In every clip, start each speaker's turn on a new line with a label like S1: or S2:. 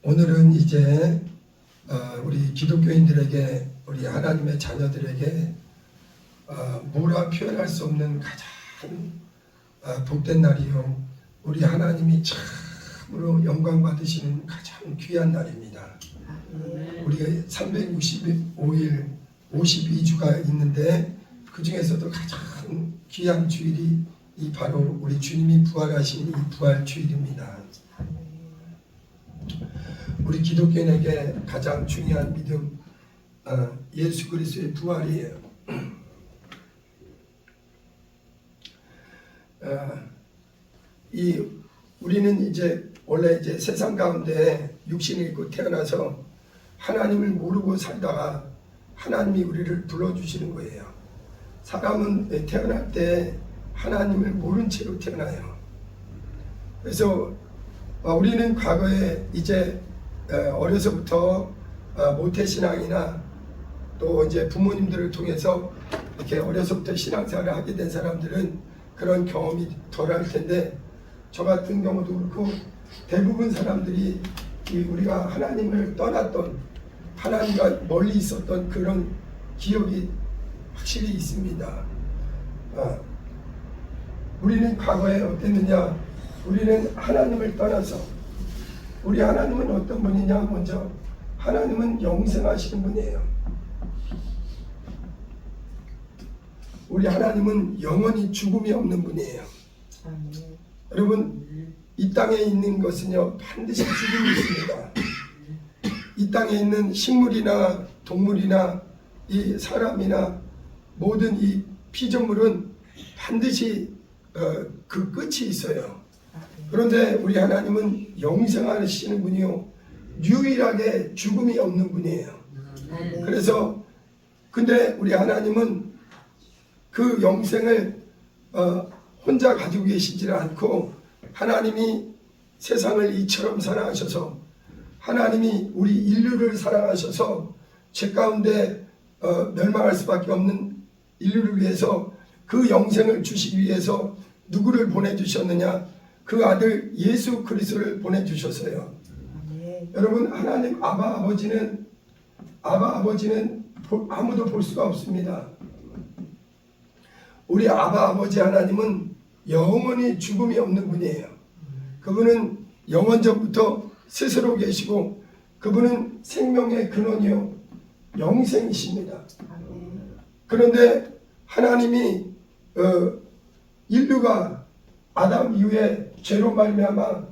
S1: 오늘은 이제 우리 기독교인들에게, 우리 하나님의 자녀들에게 뭐라 표현할 수 없는 가장 복된 날이요, 우리 하나님이 참으로 영광 받으시는 가장 귀한 날입니다. 우리가 365일 52주가 있는데 그 중에서도 가장 귀한 주일이 이 바로 우리 주님이 부활하신 이 부활 주일입니다. 우리 기독교인에게 가장 중요한 믿음, 예수 그리스도의 부활이에요. 우리는 이제 원래 이제 세상 가운데 육신을 입고 태어나서 하나님을 모르고 살다가 하나님이 우리를 불러주시는 거예요. 사람은 태어날 때 하나님을 모른 채로 태어나요. 그래서 우리는 과거에 이제 어려서부터 모태신앙이나 또 이제 부모님들을 통해서 이렇게 어려서부터 신앙생활을 하게 된 사람들은 그런 경험이 덜할 텐데, 저 같은 경우도 그렇고 대부분 사람들이 우리가 하나님을 떠났던, 하나님과 멀리 있었던 그런 기억이 확실히 있습니다. 우리는 과거에 어땠느냐? 우리는 하나님을 떠나서, 우리 하나님은 어떤 분이냐? 먼저 하나님은 영생하시는 분이에요. 우리 하나님은 영원히 죽음이 없는 분이에요. 여러분, 이 땅에 있는 것은요 반드시 죽음이 있습니다. 이 땅에 있는 식물이나 동물이나 이 사람이나 모든 이 피조물은 반드시 그 끝이 있어요. 그런데 우리 하나님은 영생하시는 분이요, 유일하게 죽음이 없는 분이에요. 그래서 근데 우리 하나님은 그 영생을 혼자 가지고 계시지 않고, 하나님이 세상을 이처럼 사랑하셔서, 하나님이 우리 인류를 사랑하셔서 죄 가운데 멸망할 수밖에 없는 인류를 위해서 그 영생을 주시기 위해서 누구를 보내주셨느냐? 그 아들 예수 그리스도를 보내주셨어요. 여러분, 하나님 아바 아버지는 아무도 볼 수가 없습니다. 우리 아바 아버지 하나님은 영원히 죽음이 없는 분이에요. 그분은 영원전부터 스스로 계시고, 그분은 생명의 근원이요 영생이십니다. 그런데 하나님이 인류가 아담 이후에 죄로 말미암아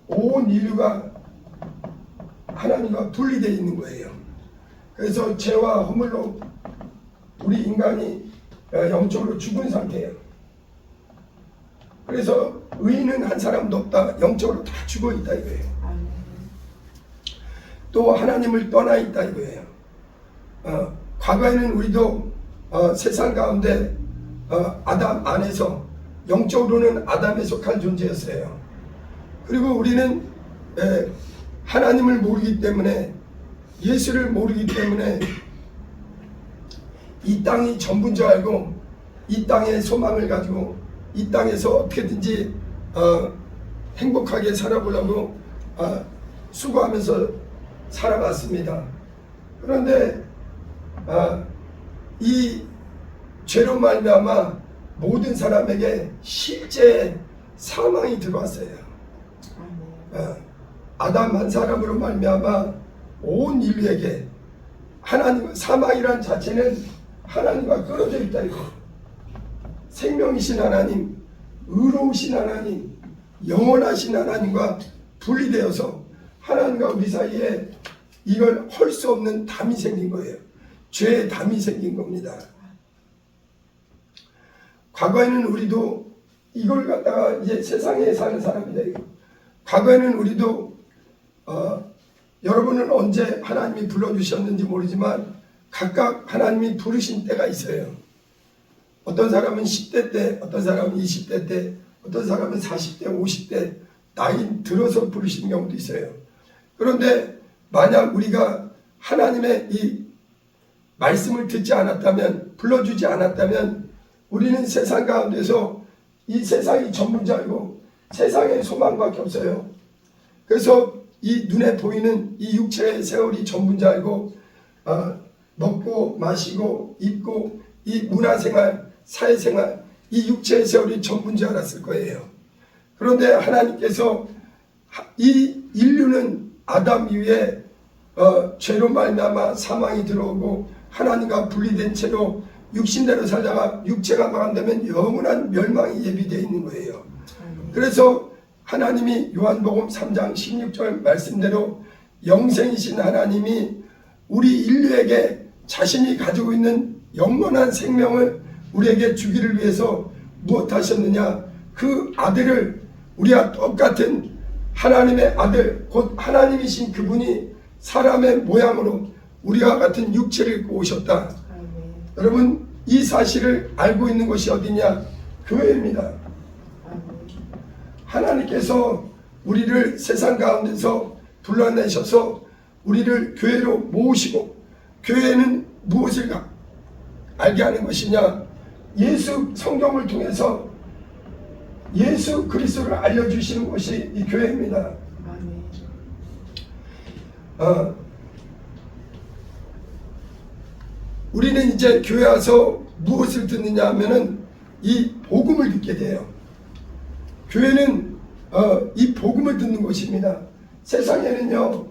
S1: 온 인류가 하나님과 분리되어 있는 거예요. 그래서 죄와 허물로 우리 인간이 영적으로 죽은 상태예요. 그래서 의인은 한 사람도 없다, 영적으로 다 죽어 있다 이거예요. 또 하나님을 떠나 있다 이거예요. 과거에는 우리도 세상 가운데 아담 안에서 영적으로는 아담에 속한 존재였어요. 그리고 우리는 하나님을 모르기 때문에, 예수를 모르기 때문에 이 땅이 전부인 줄 알고 이 땅의 소망을 가지고 이 땅에서 어떻게든지 행복하게 살아보려고 수고하면서 살아왔습니다. 그런데 이 죄로 말미암아 모든 사람에게 실제 사망이 들어왔어요. 아담 한 사람으로 말미암아 온 인류에게 하나님, 사망이란 자체는 하나님과 끊어져 있다 이거. 생명이신 하나님, 의로우신 하나님, 영원하신 하나님과 분리되어서 하나님과 우리 사이에 이걸 할 수 없는 담이 생긴 거예요. 죄의 담이 생긴 겁니다. 과거에는 우리도 이걸 갖다가 이제 세상에 사는 사람이다 이거. 과거에는 우리도 여러분은 언제 하나님이 불러주셨는지 모르지만 각각 하나님이 부르신 때가 있어요. 어떤 사람은 10대 때, 어떤 사람은 20대 때, 어떤 사람은 40대, 50대 나이 들어서 부르시는 경우도 있어요. 그런데 만약 우리가 하나님의 이 말씀을 듣지 않았다면, 불러주지 않았다면 우리는 세상 가운데서 이 세상이 전부인 줄 알고 세상에 소망밖에 없어요. 그래서 이 눈에 보이는 이 육체의 세월이 전부인 줄 알고 먹고 마시고 입고 이 문화생활, 사회생활, 이 육체의 세월이 전부인 줄 알았을 거예요. 그런데 하나님께서 이 인류는 아담 이후에 죄로 말미암아 사망이 들어오고 하나님과 분리된 채로 육신대로 살다가 육체가 망한다면 영원한 멸망이 예비되어 있는 거예요. 그래서 하나님이 요한복음 3장 16절 말씀대로 영생이신 하나님이 우리 인류에게 자신이 가지고 있는 영원한 생명을 우리에게 주기를 위해서 무엇하셨느냐, 그 아들을 우리와 똑같은 하나님의 아들 곧 하나님이신 그분이 사람의 모양으로 우리와 같은 육체를 입고 오셨다. 여러분, 이 사실을 알고 있는 것이 어디냐? 교회입니다. 하나님께서 우리를 세상 가운데서 불러내셔서 우리를 교회로 모으시고, 교회는 무엇을 알게 하는 것이냐? 예수 성경을 통해서 예수 그리스도를 알려주시는 것이 이 교회입니다. 우리는 이제 교회 와서 무엇을 듣느냐 하면은 이 복음을 듣게 돼요. 교회는 이 복음을 듣는 것입니다. 세상에는요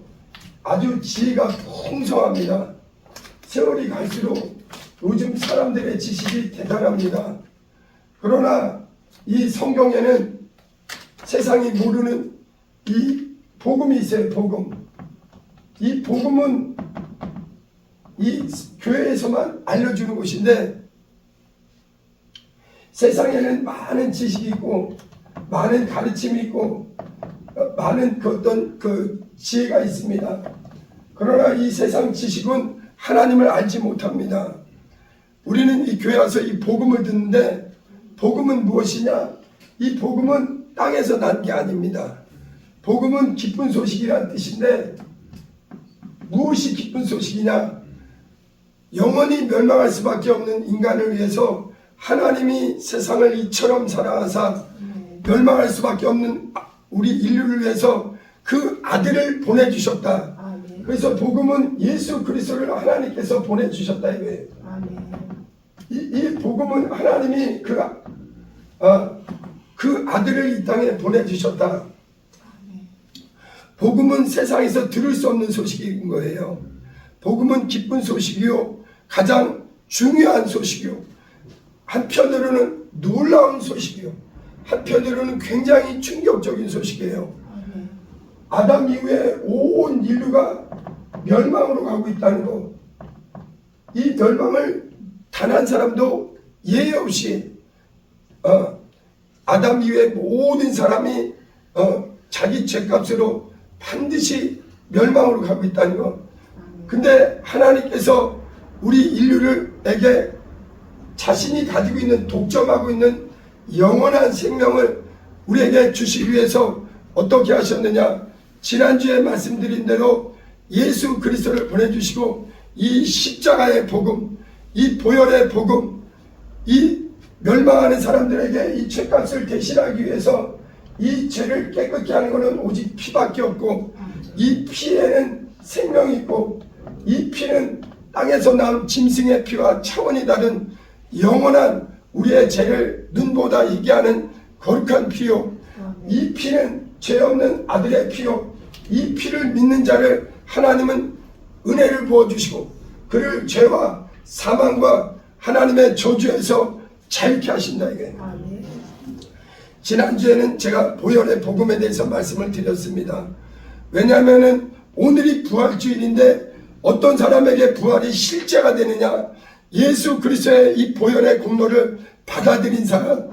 S1: 아주 지혜가 풍성합니다. 세월이 갈수록 요즘 사람들의 지식이 대단합니다. 그러나 이 성경에는 세상이 모르는 이 복음이 있어요. 복음. 이 복음은 이 교회에서만 알려주는 것인데, 세상에는 많은 지식이 있고 많은 가르침이 있고 많은 어떤 그 지혜가 있습니다. 그러나 이 세상 지식은 하나님을 알지 못합니다. 우리는 이 교회 와서 이 복음을 듣는데, 복음은 무엇이냐? 이 복음은 땅에서 난 게 아닙니다. 복음은 기쁜 소식이라는 뜻인데, 무엇이 기쁜 소식이냐? 영원히 멸망할 수밖에 없는 인간을 위해서 하나님이 세상을 이처럼 사랑하사 멸망할 수밖에 없는 우리 인류를 위해서 그 아들을 보내주셨다. 그래서 복음은 예수 그리스도를 하나님께서 보내주셨다 이거예요. 이 복음은 하나님이 그 아들을 이 땅에 보내주셨다. 복음은 세상에서 들을 수 없는 소식인 거예요. 복음은 기쁜 소식이요, 가장 중요한 소식이요, 한편으로는 놀라운 소식이요, 한편으로는 굉장히 충격적인 소식이에요. 아담 이후에 온 인류가 멸망으로 가고 있다는 것, 이 멸망을 단 한 사람도 예외 없이 아담 이후에 모든 사람이 자기 죄값으로 반드시 멸망으로 가고 있다는 것. 근데 하나님께서 우리 인류를에게 자신이 가지고 있는, 독점하고 있는 영원한 생명을 우리에게 주시기 위해서 어떻게 하셨느냐? 지난주에 말씀드린 대로 예수 그리스도를 보내주시고, 이 십자가의 복음, 이 보혈의 복음, 이 멸망하는 사람들에게 이 죄값을 대신하기 위해서 이 죄를 깨끗게 하는 것은 오직 피밖에 없고, 이 피에는 생명이 있고, 이 피는 땅에서 나온 짐승의 피와 차원이 다른 영원한 우리의 죄를 눈보다 이게 하는 거룩한 피요, 이 피는 죄 없는 아들의 피요, 이 피를 믿는 자를 하나님은 은혜를 부어주시고 그를 죄와 사망과 하나님의 저주에서 자유케 하신다 이게. 지난주에는 제가 보혈의 복음에 대해서 말씀을 드렸습니다. 왜냐하면 오늘이 부활주일인데 어떤 사람에게 부활이 실제가 되느냐? 예수 그리스도의 이 보혈의 공로를 받아들인 사람.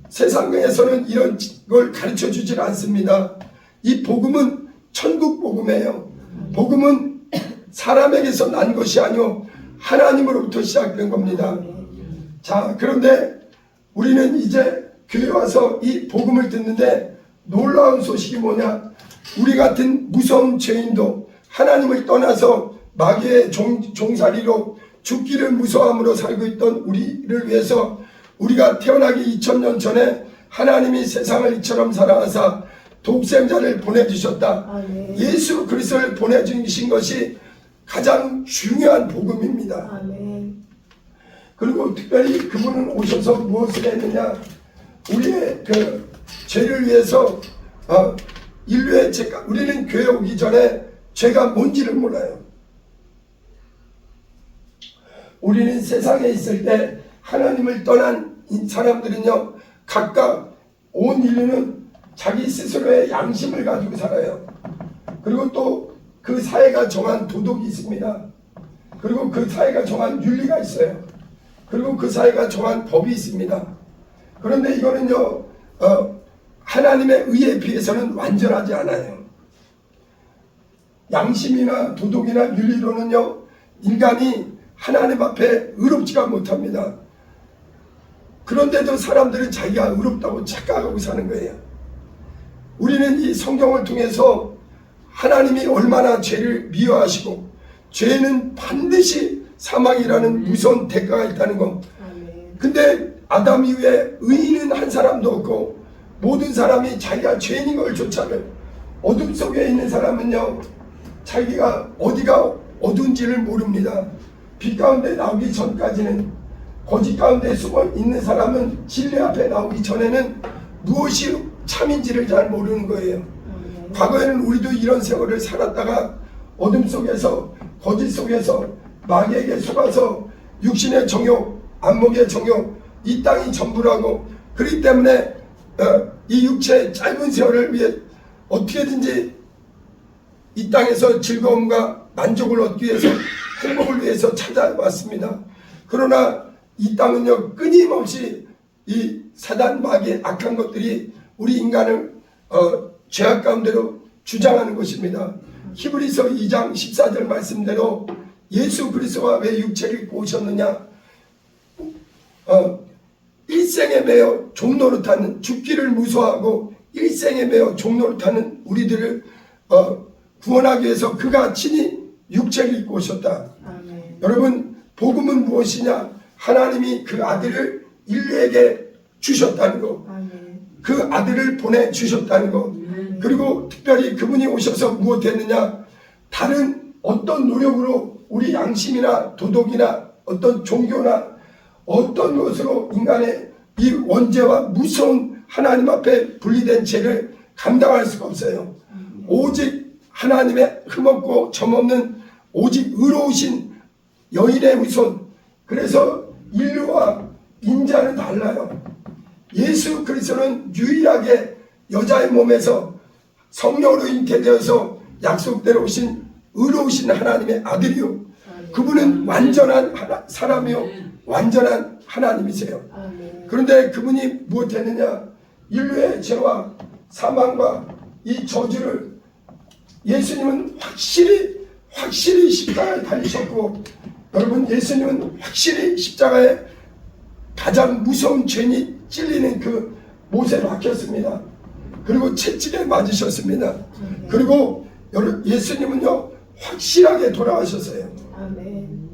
S1: 세상에서는 이런 걸 가르쳐 주질 않습니다. 이 복음은 천국 복음이에요. 복음은 사람에게서 난 것이 아니오 하나님으로부터 시작된 겁니다. 자, 그런데 우리는 이제 교회 와서 이 복음을 듣는데 놀라운 소식이 뭐냐? 우리 같은 무서운 죄인도 하나님을 떠나서 마귀의 종살이로 죽기를 무서워함으로 살고 있던 우리를 위해서, 우리가 태어나기 2000년 전에 하나님이 세상을 이처럼 사랑하사 독생자를 보내주셨다.
S2: 아멘.
S1: 예수 그리스도를 보내주신 것이 가장 중요한 복음입니다.
S2: 아멘.
S1: 그리고 특별히 그분은 오셔서 무엇을 했느냐, 우리의 그 죄를 위해서 인류의 죄가, 우리는 교회 오기 전에 죄가 뭔지를 몰라요. 우리는 세상에 있을 때 하나님을 떠난 사람들은요, 각각 온 인류는 자기 스스로의 양심을 가지고 살아요. 그리고 또 그 사회가 정한 도덕이 있습니다. 그리고 그 사회가 정한 윤리가 있어요. 그리고 그 사회가 정한 법이 있습니다. 그런데 이거는요, 하나님의 의에 비해서는 완전하지 않아요. 양심이나 도덕이나 윤리로는요, 인간이 하나님 앞에 의롭지가 못합니다. 그런데도 사람들은 자기가 의롭다고 착각하고 사는 거예요. 우리는 이 성경을 통해서 하나님이 얼마나 죄를 미워하시고 죄는 반드시 사망이라는 무서운 대가가 있다는 것. 근데 아담 이후에 의인은 한 사람도 없고 모든 사람이 자기가 죄인인 걸 조차를, 어둠 속에 있는 사람은요, 자기가 어디가 어두운지를 모릅니다. 빛 가운데 나오기 전까지는, 거짓 가운데 숨어 있는 사람은 진리 앞에 나오기 전에는 무엇이 참인지를 잘 모르는 거예요. 과거에는 우리도 이런 세월을 살았다가 어둠 속에서, 거짓 속에서 마귀에게 속아서 육신의 정욕, 안목의 정욕, 이 땅이 전부라고, 그렇기 때문에 이 육체의 짧은 세월을 위해 어떻게든지 이 땅에서 즐거움과 만족을 얻기 위해서, 행복을 위해서 찾아왔습니다. 그러나 이 땅은요, 끊임없이 이 사단 마귀의 악한 것들이 우리 인간을 죄악 가운데로 주장하는 것입니다. 히브리서 2장 14절 말씀대로 예수 그리스도가 왜 육체를 입고 오셨느냐, 일생에 매여 종노릇하는, 죽기를 무서워하고 일생에 매여 종노릇하는 우리들을 구원하기 위해서 그가 친히 육체를 입고 오셨다.
S2: 아멘.
S1: 여러분, 복음은 무엇이냐? 하나님이 그 아들을 인류에게 주셨다는 것.
S2: 아멘.
S1: 그 아들을 보내주셨다는 것. 그리고 특별히 그분이 오셔서 무엇했느냐? 다른 어떤 노력으로 우리 양심이나 도덕이나 어떤 종교나 어떤 것으로 인간의 이 원죄와 무서운 하나님 앞에 분리된 죄를 감당할 수가 없어요. 오직 하나님의 흠없고 점없는 오직 의로우신 여인의 후손. 그래서 인류와 인자는 달라요. 예수 그리스도는 유일하게 여자의 몸에서 성령으로 잉태되어서 약속대로 오신 의로우신 하나님의 아들이요, 그분은 완전한 사람이요 완전한 하나님이세요. 그런데 그분이 무엇했느냐? 인류의 죄와 사망과 이 저주를 예수님은 확실히 십자가에 달리셨고, 여러분, 예수님은 확실히 십자가에 가장 무서운 죄니 찔리는 그 못에 박혔습니다. 그리고 채찍에 맞으셨습니다. 그리고 예수님은요, 확실하게 돌아가셨어요.
S2: 아멘.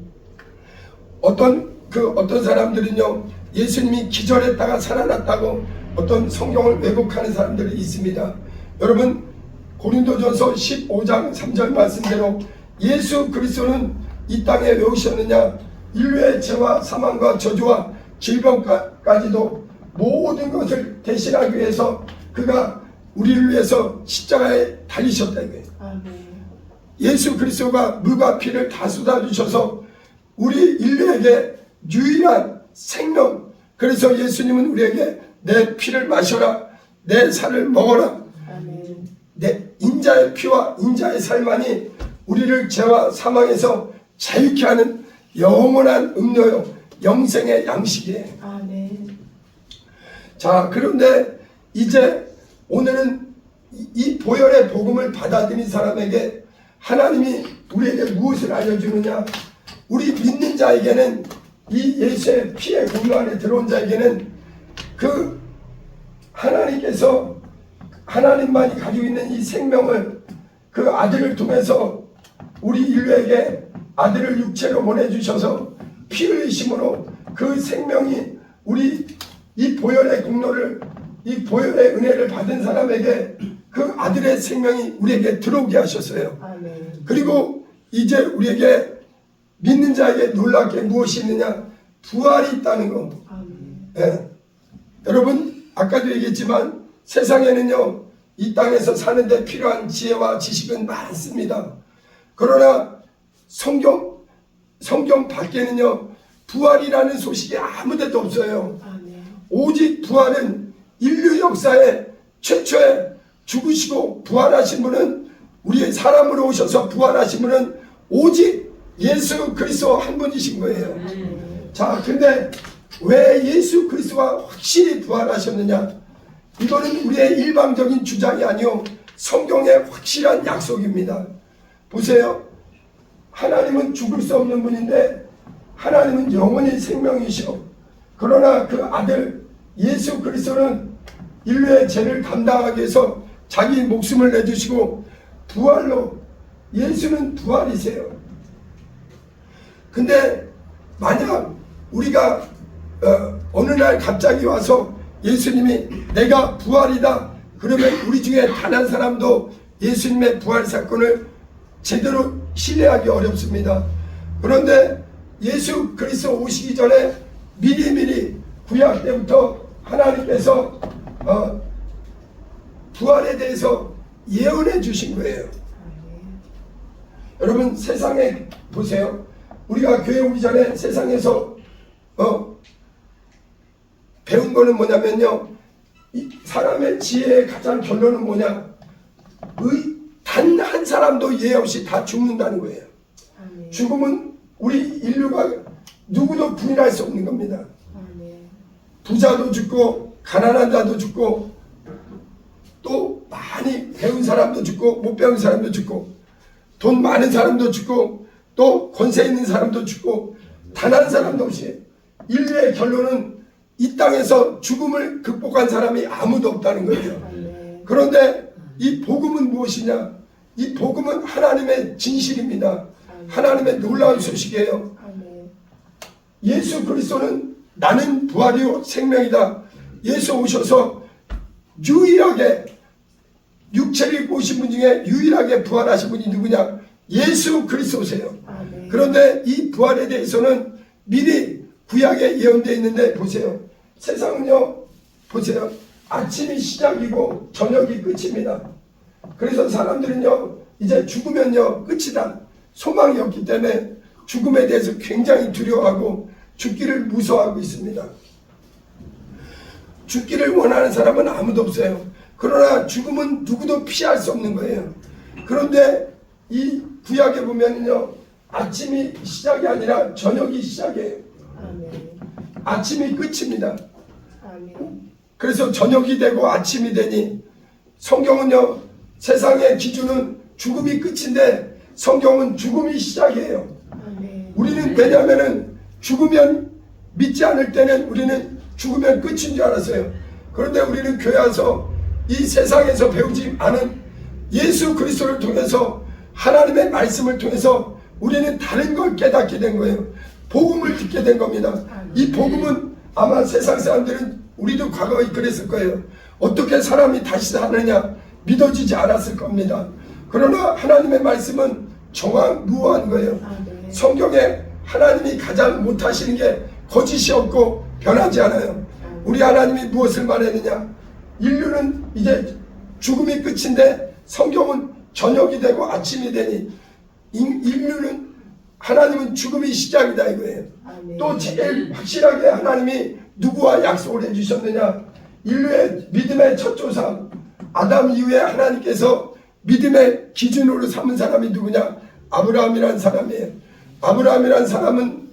S1: 어떤 사람들은요, 예수님이 기절했다가 살아났다고 어떤 성경을 왜곡하는 사람들이 있습니다. 여러분, 고린도전서 15장 3절 말씀대로 예수 그리스도는 이 땅에 왜 오셨느냐? 인류의 죄와 사망과 저주와 질병까지도 모든 것을 대신하기 위해서 그가 우리를 위해서 십자가에 달리셨다 이거예요.
S2: 아멘.
S1: 예수 그리스도가 물과 피를 다 쏟아주셔서 우리 인류에게 유일한 생명, 그래서 예수님은 우리에게 내 피를 마셔라, 내 살을 먹어라,
S2: 아멘.
S1: 내 인자의 피와 인자의 살만이 우리를 죄와 사망에서 자유케 하는 영원한 음료요, 영생의 양식이에요.
S2: 아멘.
S1: 자, 그런데 이제 오늘은 이 보혈의 복음을 받아들인 사람에게 하나님이 우리에게 무엇을 알려주느냐? 우리 믿는 자에게는, 이 예수의 피의 공로 안에 들어온 자에게는 그 하나님께서, 하나님만이 가지고 있는 이 생명을 그 아들을 통해서 우리 인류에게 아들을 육체로 보내주셔서 피 흘리심으로 그 생명이 우리 이 보혈의 공로를, 이 보혈의 은혜를 받은 사람에게 그 아들의 생명이 우리에게 들어오게 하셨어요.
S2: 아멘.
S1: 그리고 이제 우리에게 믿는 자에게 놀랍게 무엇이 있느냐? 부활이 있다는 거.
S2: 아멘.
S1: 예. 여러분 아까도 얘기했지만 세상에는요 이 땅에서 사는데 필요한 지혜와 지식은 많습니다. 그러나 성경 밖에는요 부활이라는 소식이 아무데도 없어요.
S2: 아멘.
S1: 오직 부활은 인류 역사에 최초에 죽으시고 부활하신 분은 우리의 사람으로 오셔서 부활하신 분은 오직 예수 그리스도 한 분이신 거예요. 자, 근데 왜 예수 그리스도가 확실히 부활하셨느냐? 이거는 우리의 일방적인 주장이 아니요 성경의 확실한 약속입니다. 보세요. 하나님은 죽을 수 없는 분인데 하나님은 영원히 생명이시오. 그러나 그 아들 예수 그리스도는 인류의 죄를 감당하기 위해서 자기 목숨을 내주시고 부활로 예수는 부활이세요. 근데 만약 우리가 어느 날 갑자기 와서 예수님이 내가 부활이다 그러면 우리 중에 단 한 사람도 예수님의 부활 사건을 제대로 신뢰하기 어렵습니다. 그런데 예수 그리스도 오시기 전에 미리미리 구약 때부터 하나님께서 부활에 대해서 예언해 주신 거예요. 여러분 세상에 보세요. 우리가 교회 오기 전에 세상에서 배운 거는 뭐냐면요. 이 사람의 지혜의 가장 결론은 뭐냐. 단 한 사람도 예외 없이 다 죽는다는 거예요.
S2: 아멘.
S1: 죽음은 우리 인류가 누구도 부인할 수 없는 겁니다.
S2: 아멘.
S1: 부자도 죽고 가난한 자도 죽고 또 많이 배운 사람도 죽고 못 배운 사람도 죽고 돈 많은 사람도 죽고 또 권세 있는 사람도 죽고 단 한 사람도 없이 인류의 결론은 이 땅에서 죽음을 극복한 사람이 아무도 없다는 거예요.
S2: 아멘.
S1: 그런데 이 복음은 무엇이냐? 이 복음은 하나님의 진실입니다. 하나님의 놀라운 소식이에요.
S2: 아멘.
S1: 예수 그리스도는 나는 부활이요 생명이다. 예수 오셔서 유일하게 육체를 입고 오신 분 중에 유일하게 부활하신 분이 누구냐? 예수 그리스도세요.
S2: 아멘.
S1: 그런데 이 부활에 대해서는 미리 구약에 예언되어 있는데 보세요. 세상은요 보세요. 아침이 시작이고 저녁이 끝입니다. 그래서 사람들은요 이제 죽으면요 끝이다. 소망이 없기 때문에 죽음에 대해서 굉장히 두려워하고 죽기를 무서워하고 있습니다. 죽기를 원하는 사람은 아무도 없어요. 그러나 죽음은 누구도 피할 수 없는 거예요. 그런데 이 구약에 보면요 아침이 시작이 아니라 저녁이 시작이에요.
S2: 아멘.
S1: 아침이 끝입니다.
S2: 아멘.
S1: 그래서 저녁이 되고 아침이 되니 성경은요 세상의 기준은 죽음이 끝인데 성경은 죽음이 시작이에요.
S2: 아멘.
S1: 우리는 왜냐하면 죽으면 믿지 않을 때는 우리는 죽으면 끝인 줄 알았어요. 그런데 우리는 교회 와서 이 세상에서 배우지 않은 예수 그리스도를 통해서 하나님의 말씀을 통해서 우리는 다른 걸 깨닫게 된 거예요. 복음을 듣게 된 겁니다. 이 복음은 아마 세상 사람들은 우리도 과거에 그랬을 거예요. 어떻게 사람이 다시 사느냐 믿어지지 않았을 겁니다. 그러나 하나님의 말씀은 정확무한 거예요.
S2: 아멘.
S1: 성경에 하나님이 가장 못하시는 게 거짓이 없고 변하지 않아요. 우리 하나님이 무엇을 말했느냐? 인류는 이제 죽음이 끝인데 성경은 저녁이 되고 아침이 되니 인류는 하나님은 죽음이 시작이다 이거예요.
S2: 아멘.
S1: 또 제일 확실하게 하나님이 누구와 약속을 해주셨느냐? 인류의 믿음의 첫 조상 아담 이후에 하나님께서 믿음의 기준으로 삼은 사람이 누구냐? 아브라함이라는 사람이에요. 아브라함이라는 사람은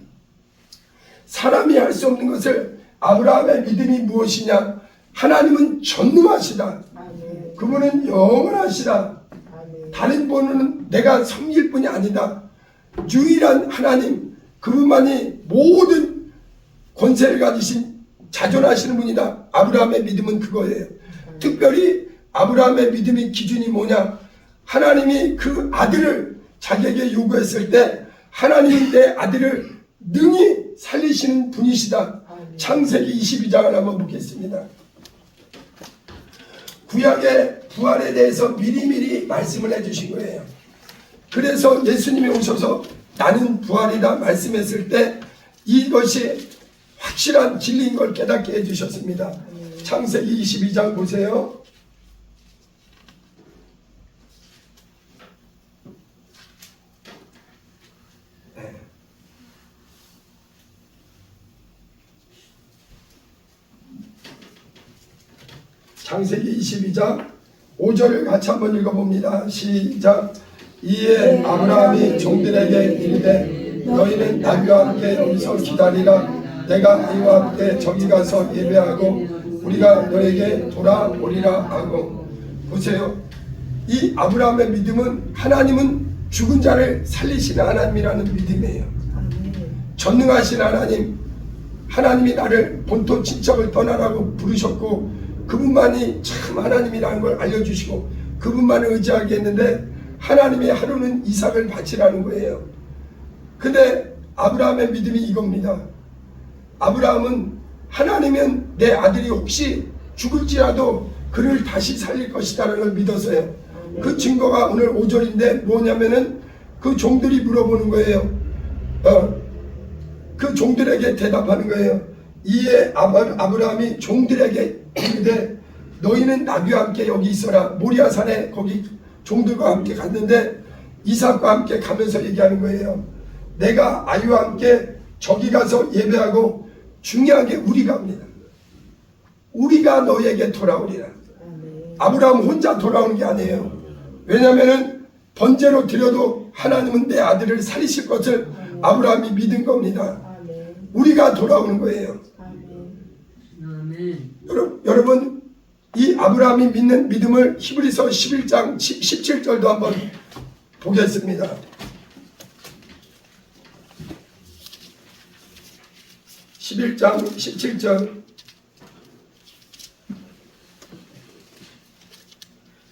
S1: 사람이 할 수 없는 것을 아브라함의 믿음이 무엇이냐? 하나님은 전능하시다.
S2: 아멘.
S1: 그분은 영원하시다.
S2: 아멘.
S1: 다른 분은 내가 섬길 뿐이 아니다. 유일한 하나님 그분만이 모든 권세를 가지신 자존하시는 분이다. 아브라함의 믿음은 그거예요. 특별히 아브라함의 믿음의 기준이 뭐냐? 하나님이 그 아들을 자기에게 요구했을 때 하나님이 내 아들을 능히 살리시는 분이시다.
S2: 아멘.
S1: 창세기 22장을 한번 보겠습니다. 구약의 부활에 대해서 미리미리 말씀을 해주신 거예요. 그래서 예수님이 오셔서 나는 부활이다 말씀했을 때 이것이 확실한 진리인 걸 깨닫게 해주셨습니다. 창세기 22장 보세요. 창세기 22장 5절을 같이 한번 읽어봅니다. 시작. 이에 아브라함이 종들에게 이르되 너희는 나와 함께 여기서 기다리라. 내가 이와 함께 저기 가서 예배하고 우리가 너에게 돌아오리라 하고. 보세요. 이 아브라함의 믿음은 하나님은 죽은 자를 살리시는 하나님이라는 믿음이에요. 전능하신 하나님, 하나님이 나를 본토 친척을 떠나라고 부르셨고 그분만이 참 하나님이라는 걸 알려주시고 그분만을 의지하게 했는데 하나님이 하루는 이삭을 바치라는 거예요. 근데 아브라함의 믿음이 이겁니다. 아브라함은 하나님은 내 아들이 혹시 죽을지라도 그를 다시 살릴 것이라는 걸 믿었어요. 그 증거가 오늘 5절인데 뭐냐면은 그 종들이 물어보는 거예요. 그 종들에게 대답하는 거예요. 이에 아브라함이 종들에게 이르되 너희는 나귀와 함께 여기 있어라. 모리아산에 거기 종들과 함께 갔는데 이삭과 함께 가면서 얘기하는 거예요. 내가 아이와 함께 저기 가서 예배하고 중요한 게 우리가 합니다. 우리가 너에게 돌아오리라. 아브라함 혼자 돌아오는 게 아니에요. 왜냐하면 번제로 드려도 하나님은 내 아들을 살리실 것을 아브라함이 믿은 겁니다. 우리가 돌아오는 거예요. 여러분 이 아브라함이 믿는 믿음을 히브리서 11장 17절도 한번 보겠습니다. (11장 17절)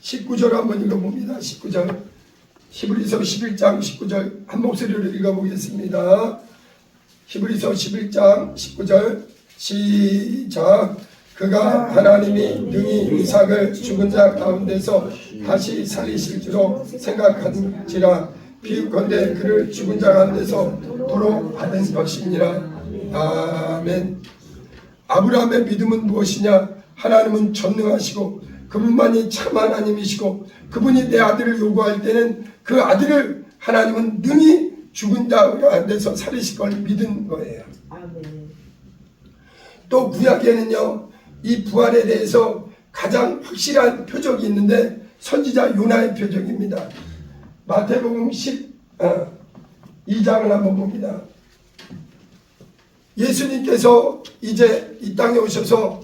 S1: 19절 한번 읽어봅니다. 19절 히브리서 11장 19절 한 목소리로 읽어보겠습니다. 히브리서 11장 19절 시작. 그가 하나님이 능히 이삭을 죽은 자 가운데서 다시 살리실 줄로 생각한지라 비유컨대 그를 죽은 자 가운데서 도로 받은 것이니라. 아멘. 아브라함의 믿음은 무엇이냐? 하나님은 전능하시고 그분만이 참 하나님이시고 그분이 내 아들을 요구할 때는 그 아들을 하나님은 능히 죽은 자 가운데서 살리실 걸 믿은 거예요. 또 구약에는요 이 부활에 대해서 가장 확실한 표적이 있는데 선지자 요나의 표적입니다. 마태복음 12장을 한번 봅니다. 예수님께서 이제 이 땅에 오셔서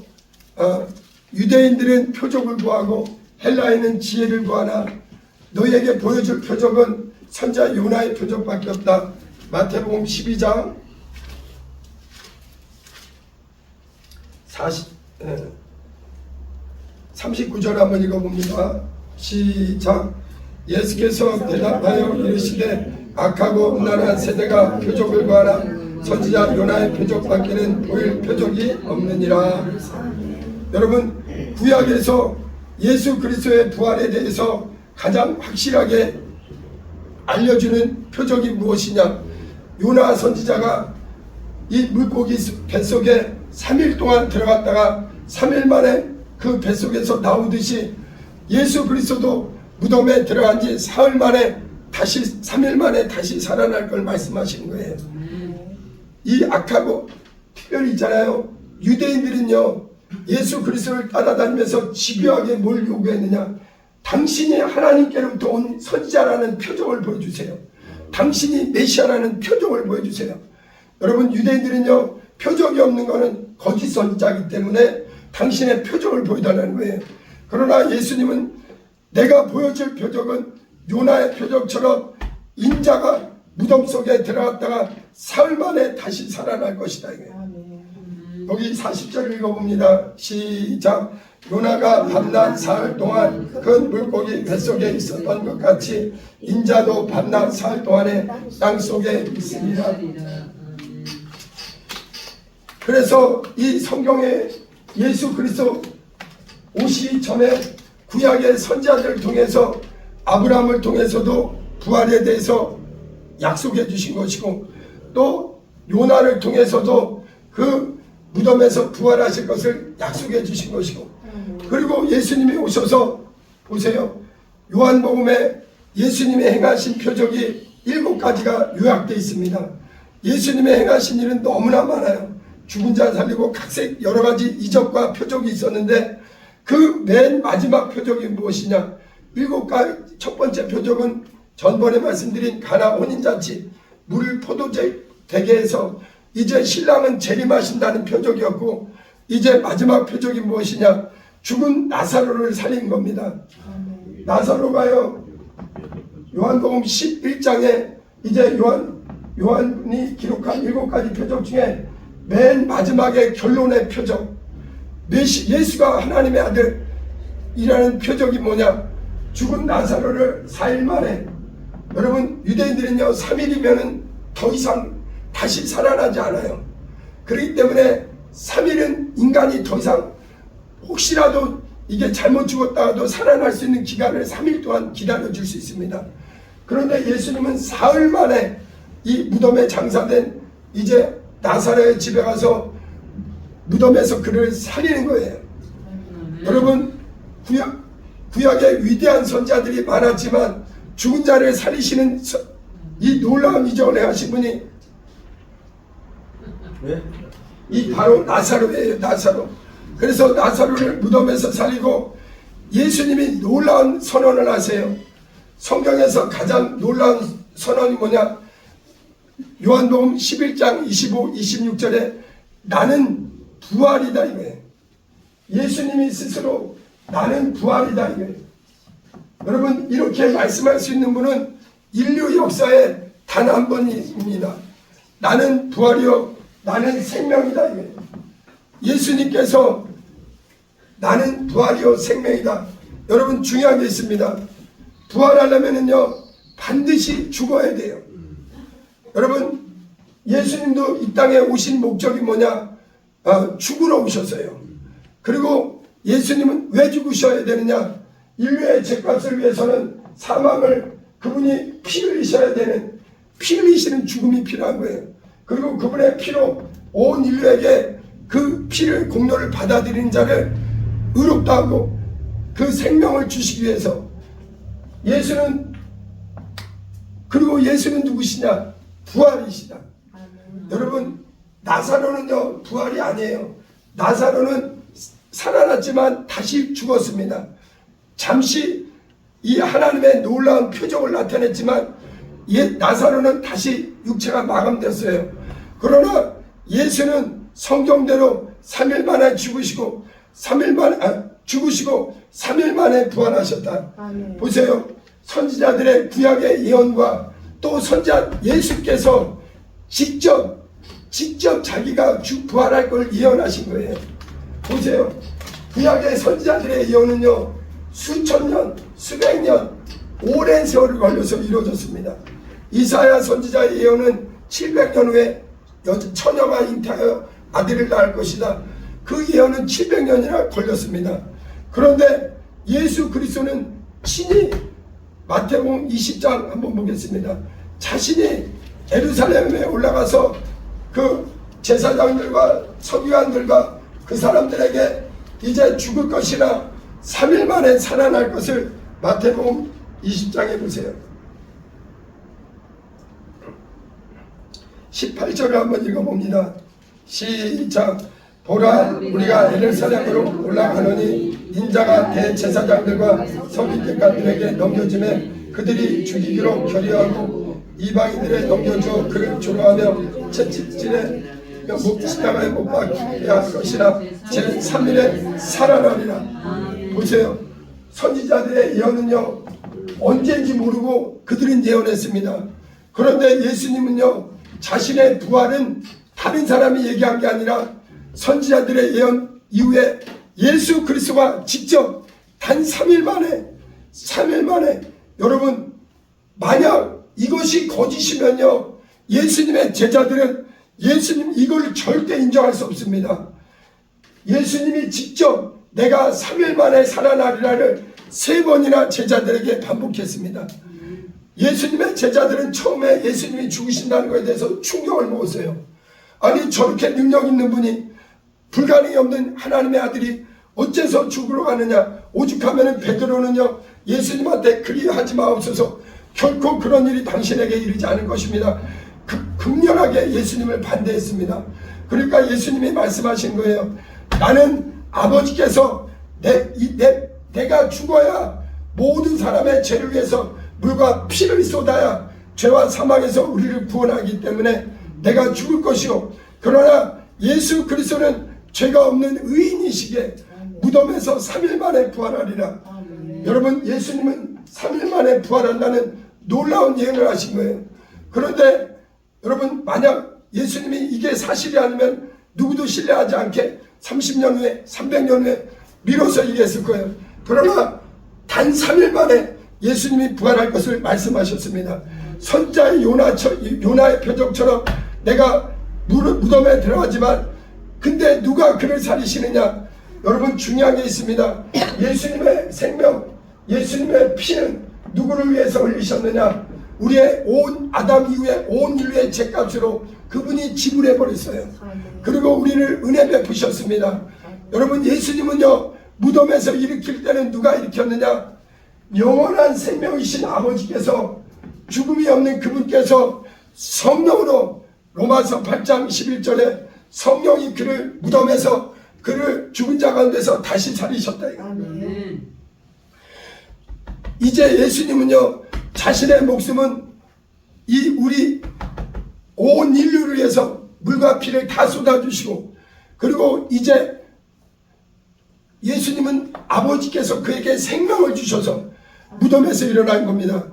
S1: 유대인들은 표적을 구하고 헬라인은 지혜를 구하나 너희에게 보여줄 표적은 선지자 요나의 표적밖에 없다. 마태복음 12장 39절 한번 읽어봅니다. 시작. 예수께서 대답하여 이르시되 악하고 음란한 세대가 표적을 구하나 선지자 요나의 표적밖에는 보일 표적이 없느니라. 여러분 구약에서 예수 그리스도의 부활에 대해서 가장 확실하게 알려주는 표적이 무엇이냐? 요나 선지자가 이 물고기 뱃속에 3일 동안 들어갔다가 3일 만에 그 뱃속에서 나오듯이 예수 그리스도도 무덤에 들어간 지 사흘 만에 다시 3일 만에 다시 살아날 걸 말씀하시는 거예요. 이 악하고 특별히 있잖아요. 유대인들은요 예수 그리스도를 따라다니면서 집요하게 뭘 요구했느냐? 당신이 하나님께로부터 온 선지자라는 표적을 보여주세요. 당신이 메시아라는 표적을 보여주세요. 여러분 유대인들은요 표적이 없는 것은 거짓 선지자이기 때문에 당신의 표적을 보여달라는 거예요. 그러나 예수님은 내가 보여줄 표적은 요나의 표적처럼 인자가 무덤 속에 들어갔다가 사흘 만에 다시 살아날 것이다. 여기 40절 읽어봅니다. 시작. 요나가 밤낮 사흘 동안 그 물고기 뱃속에 있었던 것 같이 인자도 밤낮 사흘 동안에 땅속에 있습니다. 그래서 이 성경에 예수 그리스도 오시기 전에 구약의 선지자들을 통해서 아브라함을 통해서도 부활에 대해서 약속해 주신 것이고, 또 요나를 통해서도 그 무덤에서 부활하실 것을 약속해 주신 것이고, 그리고 예수님이 오셔서 보세요. 요한복음에 예수님이 행하신 표적이 7가지가 요약되어 있습니다. 예수님의 행하신 일은 너무나 많아요. 죽은 자 살리고 각색 여러 가지 이적과 표적이 있었는데, 그 맨 마지막 표적이 무엇이냐? 7가지. 첫 번째 표적은 전번에 말씀드린 가나 혼인잔치, 물을 포도되게 해서 이제 신랑은 재림하신다는 표적이었고, 이제 마지막 표적이 무엇이냐? 죽은 나사로를 살린 겁니다. 나사로가요, 요한복음 11장에 이제 요한이 기록한 7가지 표적 중에 맨 마지막에 결론의 표적, 예수가 하나님의 아들이라는 표적이 뭐냐? 죽은 나사로를 4일 만에, 여러분 유대인들은요 3일이면은 더 이상 다시 살아나지 않아요. 그렇기 때문에 3일은 인간이 더 이상 혹시라도 이게 잘못 죽었다가도 살아날 수 있는 기간을 3일 동안 기다려줄 수 있습니다. 그런데 예수님은 사흘 만에 이 무덤에 장사된 이제 나사로의 집에 가서 무덤에서 그를 살리는 거예요. 여러분 구약의 위대한 선지자들이 많았지만 죽은 자를 살리시는 이 놀라운 이적을 행하신 분이 이 바로 나사로예요. 나사로. 그래서 나사로를 무덤에서 살리고 예수님이 놀라운 선언을 하세요. 성경에서 가장 놀라운 선언이 뭐냐? 요한복음 11장 25, 26절에 나는 부활이다 이거예요. 예수님이 스스로 나는 부활이다 이거예요. 여러분 이렇게 말씀할 수 있는 분은 인류 역사에 단 한 번입니다. 나는 부활이요 나는 생명이다 이거예요. 예수님께서 나는 부활이요 생명이다. 여러분 중요한 게 있습니다. 부활하려면은요 반드시 죽어야 돼요. 여러분 예수님도 이 땅에 오신 목적이 뭐냐? 죽으러 오셨어요. 그리고 예수님은 왜 죽으셔야 되느냐? 인류의 죄값을 위해서는 사망을 그분이 피 흘리셔야 되는, 피 흘리시는 죽음이 필요한 거예요. 그리고 그분의 피로 온 인류에게 그 피를 공로를 받아들이는 자를 의롭다 하고 그 생명을 주시기 위해서 예수는, 그리고 예수는 누구시냐? 부활이시다. 여러분 나사로는요 부활이 아니에요. 나사로는 살아났지만 다시 죽었습니다. 잠시 이 하나님의 놀라운 표적을 나타냈지만 나사로는 다시 육체가 마감됐어요. 그러나 예수는 성경대로 3일 만에 죽으시고 3일 만에 부활하셨다. 아멘. 보세요. 선지자들의 구약의 예언과 또 선지자 예수께서 직접 자기가 부활할 걸 예언하신 거예요. 보세요. 구약의 선지자들의 예언은요 수천 년, 수백 년, 오랜 세월을 걸려서 이루어졌습니다. 이사야 선지자의 예언은 700년 후에 처녀가 잉태하여 아들을 낳을 것이다. 그 예언은 700년이나 걸렸습니다. 그런데 예수 그리스도는 친히 마태복음 20장 한번 보겠습니다. 자신이 예루살렘에 올라가서 그 제사장들과 서기관들과 그 사람들에게 이제 죽을 것이나 3일 만에 살아날 것을 마태복음 20장에 보세요. 18절을 한번 읽어봅니다. 시작. 보라 우리가 예루살렘으로 올라가노니 인자가 대제사장들과 서기관들에게 넘겨지매 그들이 죽이기로 결의하고 이방인들에 넘겨주어 그를 조롱하며 채찍질에 십자가에 못 박히게 할 것이라 제3일에 살아나리라. 보세요. 선지자들의 예언은요 언제인지 모르고 그들은 예언했습니다. 그런데 예수님은요 자신의 부활은 다른 사람이 얘기한 게 아니라 선지자들의 예언 이후에 예수 그리스도가 직접 단 3일 만에 여러분 만약 이것이 거짓이면요 예수님의 제자들은 예수님 이걸 절대 인정할 수 없습니다. 예수님이 직접 내가 3일 만에 살아나리라를 3번이나 제자들에게 반복했습니다. 예수님의 제자들은 처음에 예수님이 죽으신다는 것에 대해서 충격을 먹었어요. 아니 저렇게 능력 있는 분이, 불가능이 없는 하나님의 아들이 어째서 죽으러 가느냐. 오죽하면 베드로는요 예수님한테 그리하지 마옵소서, 결코 그런 일이 당신에게 이르지 않을 것입니다. 극렬하게 예수님을 반대했습니다. 그러니까 예수님이 말씀하신 거예요. 나는 아버지께서 내가 죽어야 모든 사람의 죄를 위해서 물과 피를 쏟아야 죄와 사망에서 우리를 구원하기 때문에 내가 죽을 것이요, 그러나 예수 그리스도는 죄가 없는 의인이시기에 무덤에서 3일 만에 부활하리라. 여러분, 예수님은 3일 만에 부활한다는 놀라운 예언을 하신 거예요. 그런데 여러분, 만약 예수님이 이게 사실이 아니면 누구도 신뢰하지 않게 30년 후에 300년 후에 미뤄서 얘기했을 거예요. 그러나 단 3일 만에 예수님이 부활할 것을 말씀하셨습니다. 선자의 요나의 표적처럼 내가 무덤에 들어가지만 근데 누가 그를 살리시느냐. 여러분, 중요한 게 있습니다. 예수님의 생명, 예수님의 피는 누구를 위해서 흘리셨느냐. 우리의 온 아담 이후에 온 인류의 죄값으로 그분이 지불해 버렸어요. 그리고 우리를 은혜 베푸셨습니다. 여러분, 예수님은요 무덤에서 일으킬 때는 누가 일으켰느냐. 영원한 생명이신 아버지께서, 죽음이 없는 그분께서 성령으로, 로마서 8장 11절에 성령이 그를 무덤에서, 그를 죽은 자 가운데서 다시 살리셨다. 이제 예수님은요 자신의 목숨은 이 우리 온 인류를 위해서 물과 피를 다 쏟아주시고, 그리고 이제 예수님은 아버지께서 그에게 생명을 주셔서 무덤에서 일어난 겁니다.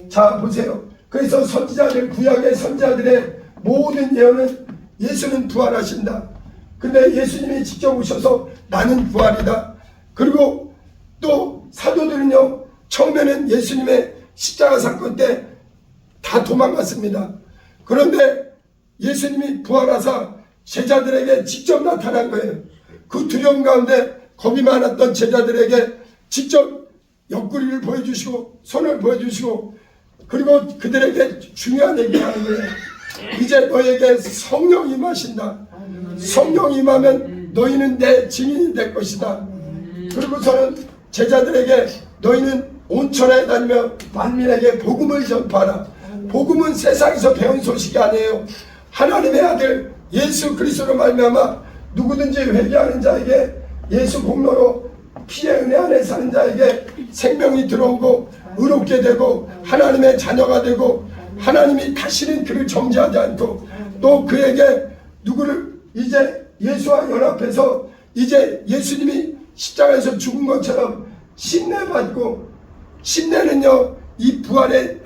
S1: 자 보세요. 그래서 선지자들, 구약의 선지자들의 모든 예언은 예수는 부활하신다. 근데 예수님이 직접 오셔서 나는 부활이다. 그리고 또 사도들은요 처음에는 예수님의 십자가 사건 때 다 도망갔습니다. 그런데 예수님이 부활하사 제자들에게 직접 나타난 거예요. 그 두려움 가운데 겁이 많았던 제자들에게 직접 옆구리를 보여주시고 손을 보여주시고, 그리고 그들에게 중요한 얘기를 하는 거예요. 이제 너에게 성령이 임하신다. 성령이 임하면 너희는 내 증인이 될 것이다. 그리고서는 제자들에게 너희는 온천에 다니며 만민에게 복음을 전파하라. 복음은 세상에서 배운 소식이 아니에요. 하나님의 아들 예수 그리스도로 말미암아 누구든지 회개하는 자에게, 예수 공로로 피의 은혜 안에 사는 자에게 생명이 들어오고 의롭게 되고 하나님의 자녀가 되고, 하나님이 다시는 그를 정죄하지 않고, 또 그에게 누구를 이제 예수와 연합해서 이제 예수님이 십자가에서 죽은 것처럼 신뢰받고, 신뢰는요 이 부활을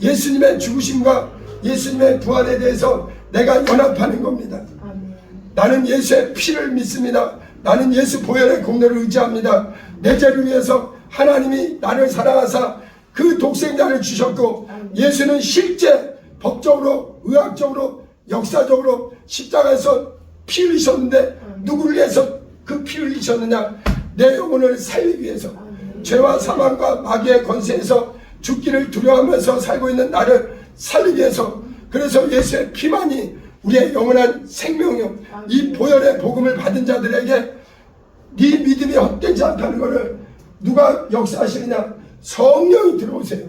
S1: 예수님의 죽으심과 예수님의 부활에 대해서 내가 연합하는 겁니다. 나는 예수의 피를 믿습니다. 나는 예수 보혈의 공로를 의지합니다. 내 죄를 위해서 하나님이 나를 사랑하사 그 독생자를 주셨고, 예수는 실제 법적으로, 의학적으로, 역사적으로 십자가에서 피 흘리셨는데 누구를 위해서 그 피 흘리셨느냐. 내 영혼을 살리기 위해서, 죄와 사망과 마귀의 권세에서 죽기를 두려워하면서 살고 있는 나를 살리기 위해서. 그래서 예수의 피만이 우리의 영원한 생명이요, 이 보혈의 복음을 받은 자들에게 네 믿음이 헛되지 않다는 것을 누가 역사하시느냐. 성령이 들어오세요.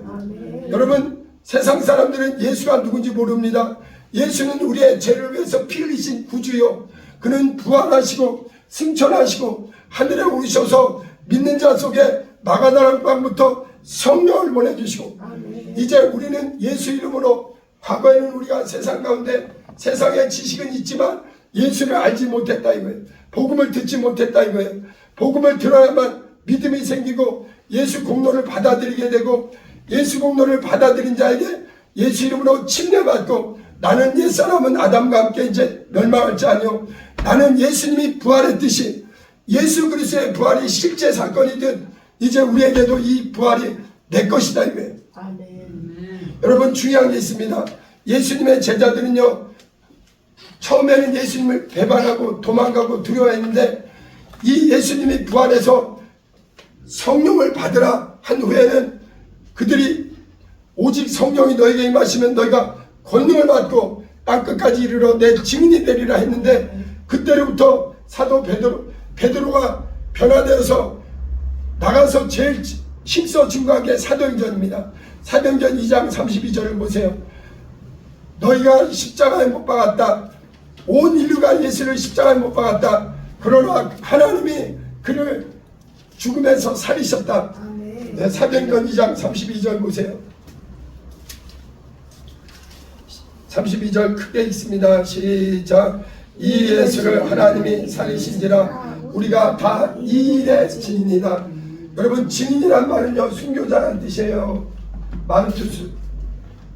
S1: 여러분, 세상 사람들은 예수가 누군지 모릅니다. 예수는 우리의 죄를 위해서 피 흘리신 구주요, 그는 부활하시고 승천하시고 하늘에 오르셔서 믿는 자 속에 마가다락 방부터 성령을 보내주시고, 이제 우리는 예수 이름으로, 과거에는 우리가 세상 가운데 세상의 지식은 있지만 예수를 알지 못했다 이거예요. 복음을 듣지 못했다 이거예요. 복음을 들어야만 믿음이 생기고 예수 공로를 받아들이게 되고, 예수 공로를 받아들인 자에게 예수 이름으로 침례받고, 나는 옛사람은 아담과 함께 이제 멸망할 자 아니요, 나는 예수님이 부활했듯이 예수 그리스도의 부활이 실제 사건이든 이제 우리에게도 이 부활이 내 것이다 이거예요. 여러분, 중요한 게 있습니다. 예수님의 제자들은요 처음에는 예수님을 배반하고 도망가고 두려워했는데 이 예수님이 부활해서 성령을 받으라 한 후에는 그들이 오직 성령이 너에게 임하시면 너희가 권능을 받고 땅끝까지 이르러 내 증인이 되리라 했는데, 그때로부터 사도 베드로가 변화되어서 나가서 제일 힘써 증거한 게 사도행전입니다. 사도행전 2장 32절을 보세요. 너희가 십자가에 못 박았다. 온 인류가 예수를 십자가에 못 박았다. 그러나 하나님이 그를 죽음에서 살리셨다. 네, 사도행전 2장 32절 보세요. 32절 크게 읽습니다. 시작. 이 예수를 하나님이 살리신지라 우리가 다 이 일의 증인이다. 여러분, 증인이란 말은요, 순교자라는 뜻이에요. 마르투스.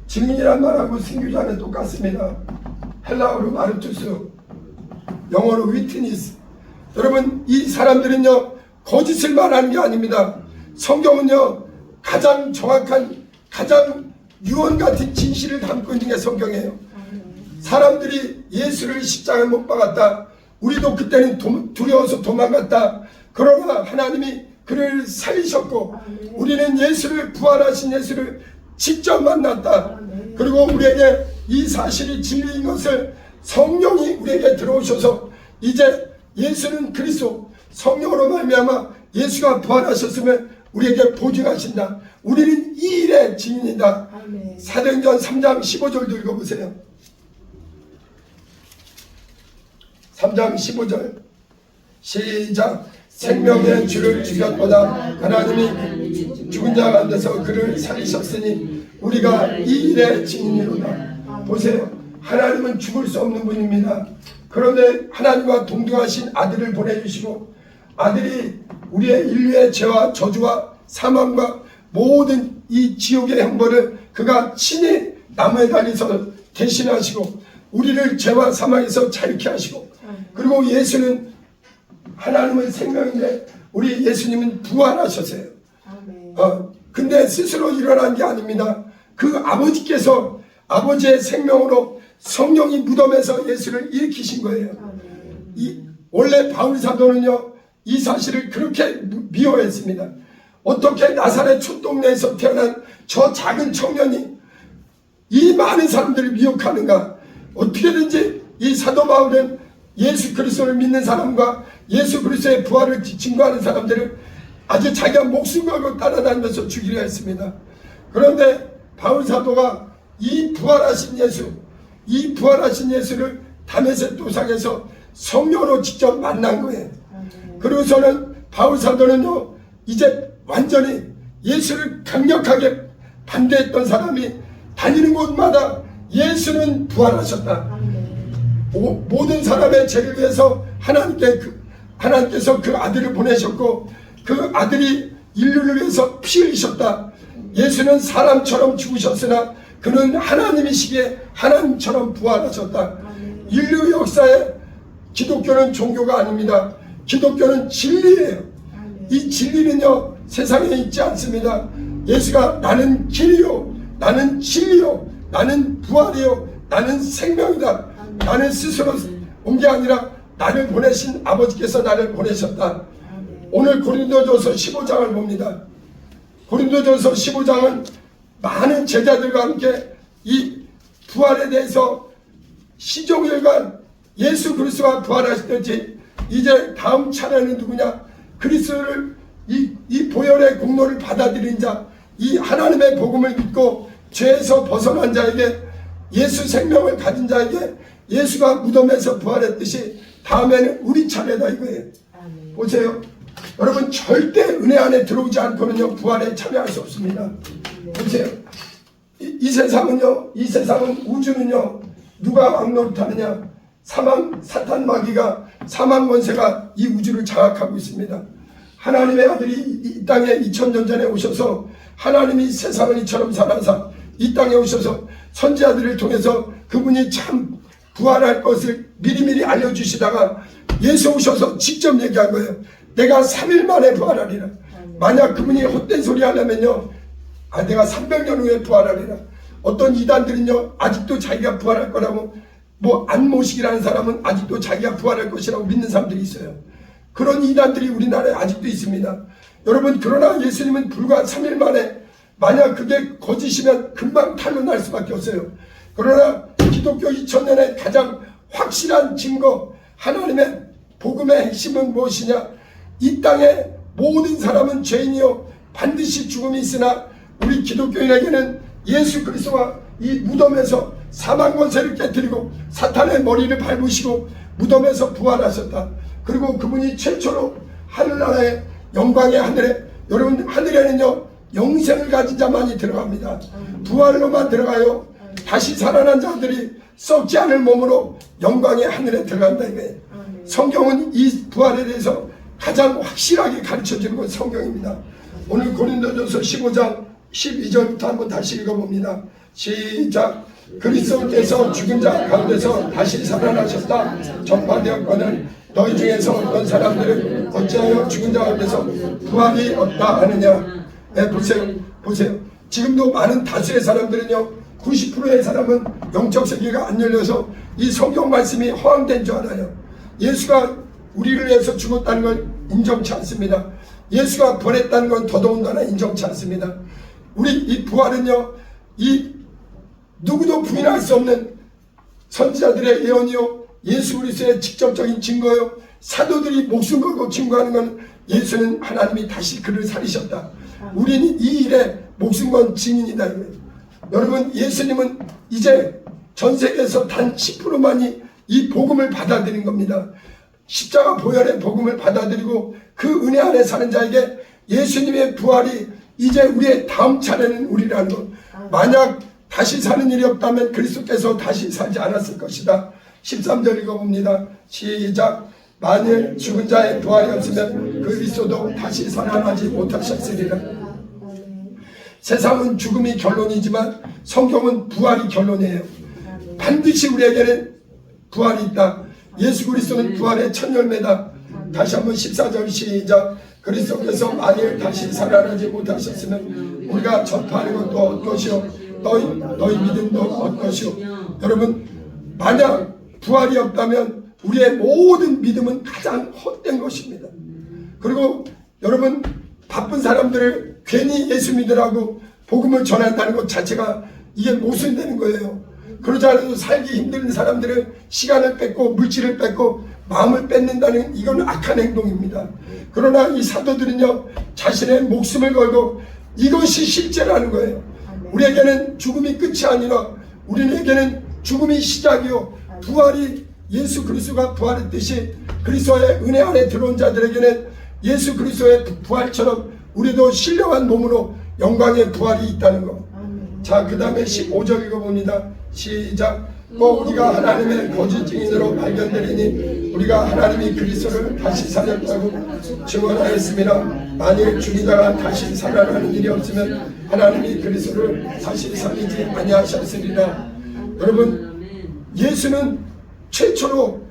S1: 증인이란 말하고 순교자는 똑같습니다. 헬라어로 마르투스, 영어로 위트니스. 여러분, 이 사람들은요 거짓을 말하는 게 아닙니다. 성경은요 가장 정확한, 가장 유언 같은 진실을 담고 있는 게 성경이에요. 사람들이 예수를 십자가에 못 박았다. 우리도 그때는 두려워서 도망갔다. 그러나 하나님이 그를 살리셨고 우리는 예수를, 부활하신 예수를 직접 만났다. 그리고 우리에게 이 사실이 진리인 것을 성령이 우리에게 들어오셔서 이제 예수는 그리스도, 성령으로 말미암아 예수가 부활하셨으면 우리에게 보증하신다. 우리는 이 일의 증인이다. 사도행전 3장 15절도 읽어보세요. 3장 15절 시작. 생명의 주를 죽였보다 하나님이 죽은 자 가운데서 그를 살리셨으니 우리가 이 일의 증인이로다. 보세요. 하나님은 죽을 수 없는 분입니다. 그런데 하나님과 동등하신 아들을 보내주시고, 아들이 우리의 인류의 죄와 저주와 사망과 모든 이 지옥의 형벌을 그가 친히 나무에 달려서 대신하시고 우리를 죄와 사망에서 자유케 하시고, 그리고 예수는, 하나님은 생명인데 우리 예수님은 부활하셨어요. 근데 스스로 일어난 게 아닙니다. 그 아버지께서 아버지의 생명으로 성령이 무덤에서 예수를 일으키신 거예요. 원래 바울 사도는요 이 사실을 그렇게 미워했습니다. 어떻게 나사렛 촌동네에서 태어난 저 작은 청년이 이 많은 사람들을 미혹하는가. 어떻게든지 이 사도 바울은 예수 그리스도를 믿는 사람과 예수 그리스도의 부활을 증거하는 사람들을 아주 자기가 목숨 걸고 따라다니면서 죽이려 했습니다. 그런데 바울 사도가 이 부활하신 예수를 다메섹 도상에서 성령으로 직접 만난 거예요. 그리고서는 바울 사도는요 이제 완전히 예수를 강력하게 반대했던 사람이 다니는 곳마다 예수는 부활하셨다. 모든 사람의 죄를 위해서 하나님께서 그 아들을 보내셨고 그 아들이 인류를 위해서 피 흘리셨다. 예수는 사람처럼 죽으셨으나 그는 하나님이시기에 하나님처럼 부활하셨다. 인류 역사에 기독교는 종교가 아닙니다. 기독교는 진리예요. 이 진리는요 세상에 있지 않습니다. 예수가 나는 길이요, 나는 진리요, 나는 부활이요, 나는 생명이다. 나는 스스로 온 게 아니라 나를 보내신 아버지께서 나를 보내셨다. 오늘 고린도전서 15장을 봅니다. 고린도전서 15장은 많은 제자들과 함께 이 부활에 대해서 시종일관 예수 그리스도가 부활하시든지 이제 다음 차례는 누구냐, 그리스도를 이 보혈의 공로를 받아들인 자, 이 하나님의 복음을 믿고 죄에서 벗어난 자에게, 예수 생명을 가진 자에게 예수가 무덤에서 부활했듯이 다음에는 우리 차례다 이거예요. 보세요. 여러분, 절대 은혜 안에 들어오지 않고는요 부활에 참여할 수 없습니다. 보세요. 이 세상은요, 이 세상은, 우주는요 누가 왕노릇하느냐? 사탄 마귀가, 사망 권세가 이 우주를 장악하고 있습니다. 하나님의 아들이 이 땅에 2000년 전에 오셔서 하나님이 세상을 이처럼 살아서 이 땅에 오셔서 선지자들을 통해서 그분이 참 부활할 것을 미리미리 알려주시다가 예수 오셔서 직접 얘기한 거예요. 내가 3일 만에 부활하리라. 만약 그분이 헛된 소리 하려면요, 내가 300년 후에 부활하리라. 어떤 이단들은요 아직도 자기가 부활할 거라고, 뭐 안모식이라는 사람은 아직도 자기가 부활할 것이라고 믿는 사람들이 있어요. 그런 이단들이 우리나라에 아직도 있습니다. 여러분, 그러나 예수님은 불과 3일 만에, 만약 그게 거짓이면 금방 탄로날 수밖에 없어요. 그러나 기독교 2000년의 가장 확실한 증거, 하나님의 복음의 핵심은 무엇이냐? 이 땅의 모든 사람은 죄인이요 반드시 죽음이 있으나 우리 기독교인에게는 예수 그리스도가 이 무덤에서 사망 권세를 깨뜨리고 사탄의 머리를 밟으시고 무덤에서 부활하셨다. 그리고 그분이 최초로 하늘나라의 영광의 하늘에, 여러분 하늘에는요 영생을 가진 자만이 들어갑니다. 부활로만 들어가요. 다시 살아난 자들이 썩지 않을 몸으로 영광의 하늘에 들어간다 이거예요. 성경은 이 부활에 대해서 가장 확실하게 가르쳐주는 건 성경입니다. 오늘 고린도전서 15장 12절부터 한번 다시 읽어봅니다. 시작. 그리스도께서 죽은 자 가운데서 다시 살아나셨다 전파되었거늘 너희 중에서 어떤 사람들은 어찌하여 죽은 자 가운데서 부활이 없다 하느냐. 네, 보세요. 지금도 많은 다수의 사람들은요 90%의 사람은 영적 세계가 안 열려서 이 성경 말씀이 허황된 줄 알아요. 예수가 우리를 위해서 죽었다는 걸 인정치 않습니다. 예수가 부활했다는 건 더더군다나 인정치 않습니다. 우리 이 부활은요 이 누구도 부인할 수 없는 선지자들의 예언이요 예수 그리스도의 직접적인 증거요 사도들이 목숨 걸고 증거하는 건 예수는 하나님이 다시 그를 살리셨다. 우리는 이 일에 목숨 건 증인이다. 여러분, 예수님은 이제 전 세계에서 단 10%만이 이 복음을 받아들인 겁니다. 십자가 보혈의 복음을 받아들이고 그 은혜 안에 사는 자에게 예수님의 부활이 이제 우리의 다음 차례는 우리라는 것. 만약 다시 사는 일이 없다면 그리스도께서 다시 살지 않았을 것이다. 13절 읽어봅니다. 시작. 만일 죽은 자의 부활이 없으면 그리스도도 다시 살아나지 못하셨으리라. 세상은 죽음이 결론이지만 성경은 부활이 결론이에요. 반드시 우리에게는 부활이 있다. 예수 그리스도는 부활의 첫 열매다. 다시 한번 14절 시작. 그리스도께서 만일 다시 살아나지 못하셨으면 우리가 전파하는 것도 어떠시오 너희 믿음도 어떠시오. 여러분, 만약 부활이 없다면 우리의 모든 믿음은 가장 헛된 것입니다. 그리고 여러분, 바쁜 사람들을 괜히 예수 믿으라고 복음을 전한다는 것 자체가 이게 모순되는 거예요. 그러지 않아도 살기 힘든 사람들은 시간을 뺏고 물질을 뺏고 마음을 뺏는다는 이건 악한 행동입니다. 그러나 이 사도들은요 자신의 목숨을 걸고 이것이 실제라는 거예요. 우리에게는 죽음이 끝이 아니라 우리에게는 죽음이 시작이요 부활이 예수 그리스도가 부활했듯이 그리스도의 은혜 안에 들어온 자들에게는 예수 그리스도의 부활처럼 우리도 신령한 몸으로 영광의 부활이 있다는 것. 자, 그 다음에 15절 읽어봅니다. 시작. 꼭 우리가 하나님의 거짓 증인으로 발견되리니 우리가 하나님이 그리스도를 다시 살렸다고 증언하였습니다. 만일 죽은 자가 다시 살아나는 일이 없으면 하나님이 그리스도를 다시 살리지 아니하셨으리라. 여러분, 예수는 최초로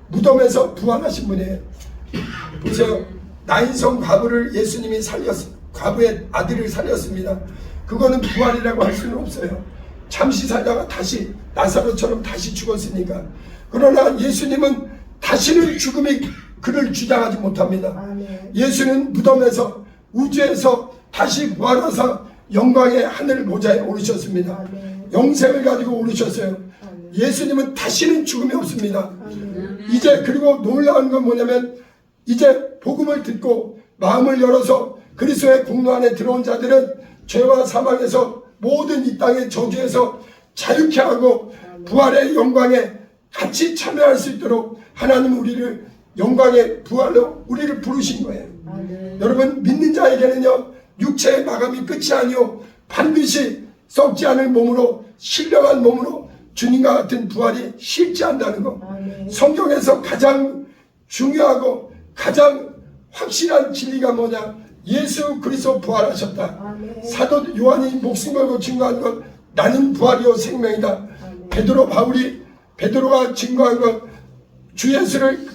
S1: 무덤에서 부활하신 분이에요. 보세요. 나인성 과부를 예수님이 과부의 아들을 살렸습니다. 그거는 부활이라고 할 수는 없어요. 잠시 살다가 다시 나사로처럼 다시 죽었으니까. 그러나 예수님은 다시는 죽음이 그를 주장하지 못합니다. 예수는 무덤에서 우주에서 다시 부활하사 영광의 하늘 보좌에 오르셨습니다. 영생을 가지고 오르셨어요. 예수님은 다시는 죽음이 없습니다. 이제 그리고 놀라운 건 뭐냐면 이제 복음을 듣고 마음을 열어서 그리스도의 공로 안에 들어온 자들은 죄와 사망에서 모든 이 땅의 저주에서 자유케 하고 부활의 영광에 같이 참여할 수 있도록 하나님 우리를 영광의 부활로 우리를 부르신 거예요. 여러분, 믿는 자에게는요 육체의 마감이 끝이 아니요 반드시 썩지 않을 몸으로 신령한 몸으로 주님과 같은 부활이 실제한다는 것. 성경에서 가장 중요하고 가장 확실한 진리가 뭐냐? 예수 그리스도 부활하셨다. 사도 요한이 목숨 걸고 증거한 것, 나는 부활이요 생명이다. 베드로가 증거한 것, 주 예수를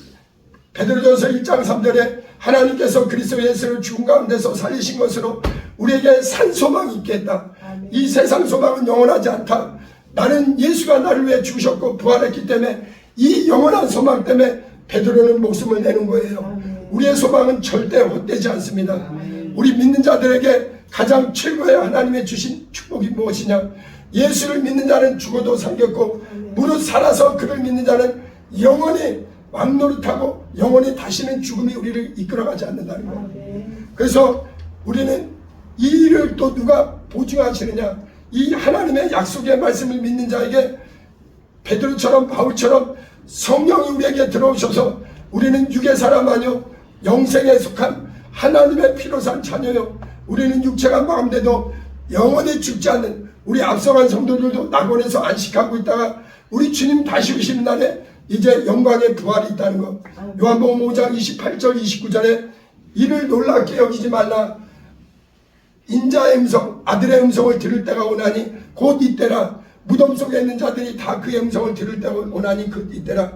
S1: 베드로전서 1장 3절에 하나님께서 그리스도 예수를 죽은 가운데서 살리신 것으로 우리에게 산 소망이 있게 했다. 이 세상 소망은 영원하지 않다. 나는 예수가 나를 위해 죽으셨고 부활했기 때문에 이 영원한 소망 때문에 베드로는 목숨을 내는 거예요. 우리의 소망은 절대 헛되지 않습니다. 우리 믿는 자들에게 가장 최고의 하나님의 주신 축복이 무엇이냐? 예수를 믿는 자는 죽어도 살겠고 무릇 살아서 그를 믿는 자는 영원히 왕노릇하고 영원히 다시는 죽음이 우리를 이끌어가지 않는다는 거예요. 그래서 우리는 이 일을 또 누가 보증하시느냐? 이 하나님의 약속의 말씀을 믿는 자에게 베드로처럼 바울처럼 성령이 우리에게 들어오셔서 우리는 육의 사람 아니요 영생에 속한 하나님의 피로 산 자녀요, 우리는 육체가 마음대도 영원히 죽지 않는 우리 앞서간 성도들도 낙원에서 안식하고 있다가 우리 주님 다시 오시는 날에 이제 영광의 부활이 있다는 것. 요한복음 5장 28절 29절에 이를 놀랍게 여기지 말라. 인자의 음성, 아들의 음성을 들을 때가 오나니 곧 이때라. 무덤 속에 있는 자들이 다 그의 음성을 들을 때가 오나니 그 이때라.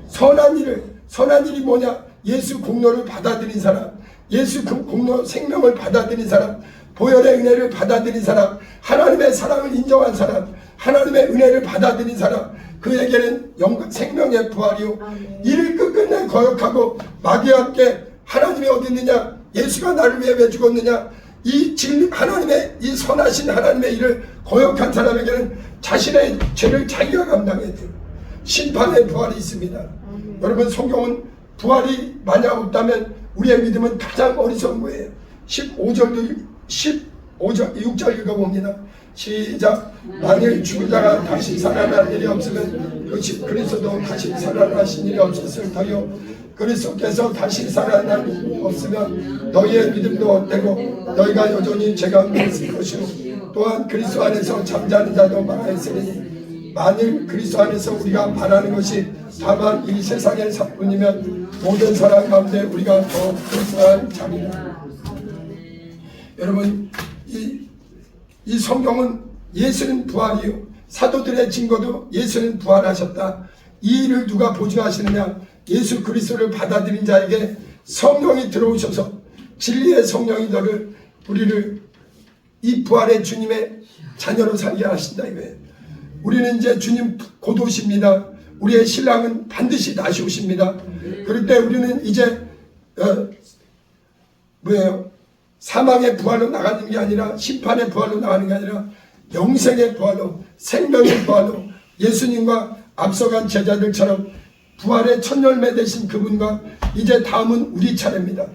S1: 선한 일이 뭐냐? 예수 공로를 받아들인 사람, 예수 공로 생명을 받아들인 사람, 보혈의 은혜를 받아들인 사람, 하나님의 사랑을 인정한 사람, 하나님의 은혜를 받아들인 사람, 그에게는 생명의 부활이요 이를 끝끝내 거역하고 마귀와 함께 하나님이 어디 있느냐? 예수가 나를 위해 왜 죽었느냐? 이 진리 하나님의 이 선하신 하나님의 일을 거역한 사람에게는 자신의 죄를 자기가 감당해야 돼요. 심판의 부활이 있습니다. 여러분, 성경은 부활이 만약 없다면 우리의 믿음은 가장 어리석은 거예요. 6절 읽어봅니다. 시작. 만일 죽은 자가 다시 살아날 일이 없으면 그것이 그리스도도 다시 살아나신 일이 없었을 터요. 그리스도께서 다시 살아날 일이 없으면 너희의 믿음도 헛되고 너희가 여전히 죄가 있을 것이요. 또한 그리스도 안에서 잠자는 자도 망하였으니 만일 그리스도 안에서 우리가 바라는 것이 다만 이 세상의 사뿐이면 모든 사람 가운데 우리가 더 불쌍한 자리라. 여러분, 이 성경은 예수는 부활이요, 사도들의 증거도 예수는 부활하셨다. 이 일을 누가 보증하시느냐? 예수 그리스도를 받아들인 자에게 성령이 들어오셔서 진리의 성령이 우리를 이 부활의 주님의 자녀로 살게 하신다 이거예요. 우리는 이제 주님 곧 오십니다. 우리의 신랑은 반드시 다시 오십니다. 그럴 때 우리는 이제 사망의 부활로 나가는 게 아니라, 심판의 부활로 나가는 게 아니라 영생의 부활로, 생명의 부활로 예수님과 앞서간 제자들처럼 부활의 첫 열매 되신 그분과 이제 다음은 우리 차례입니다.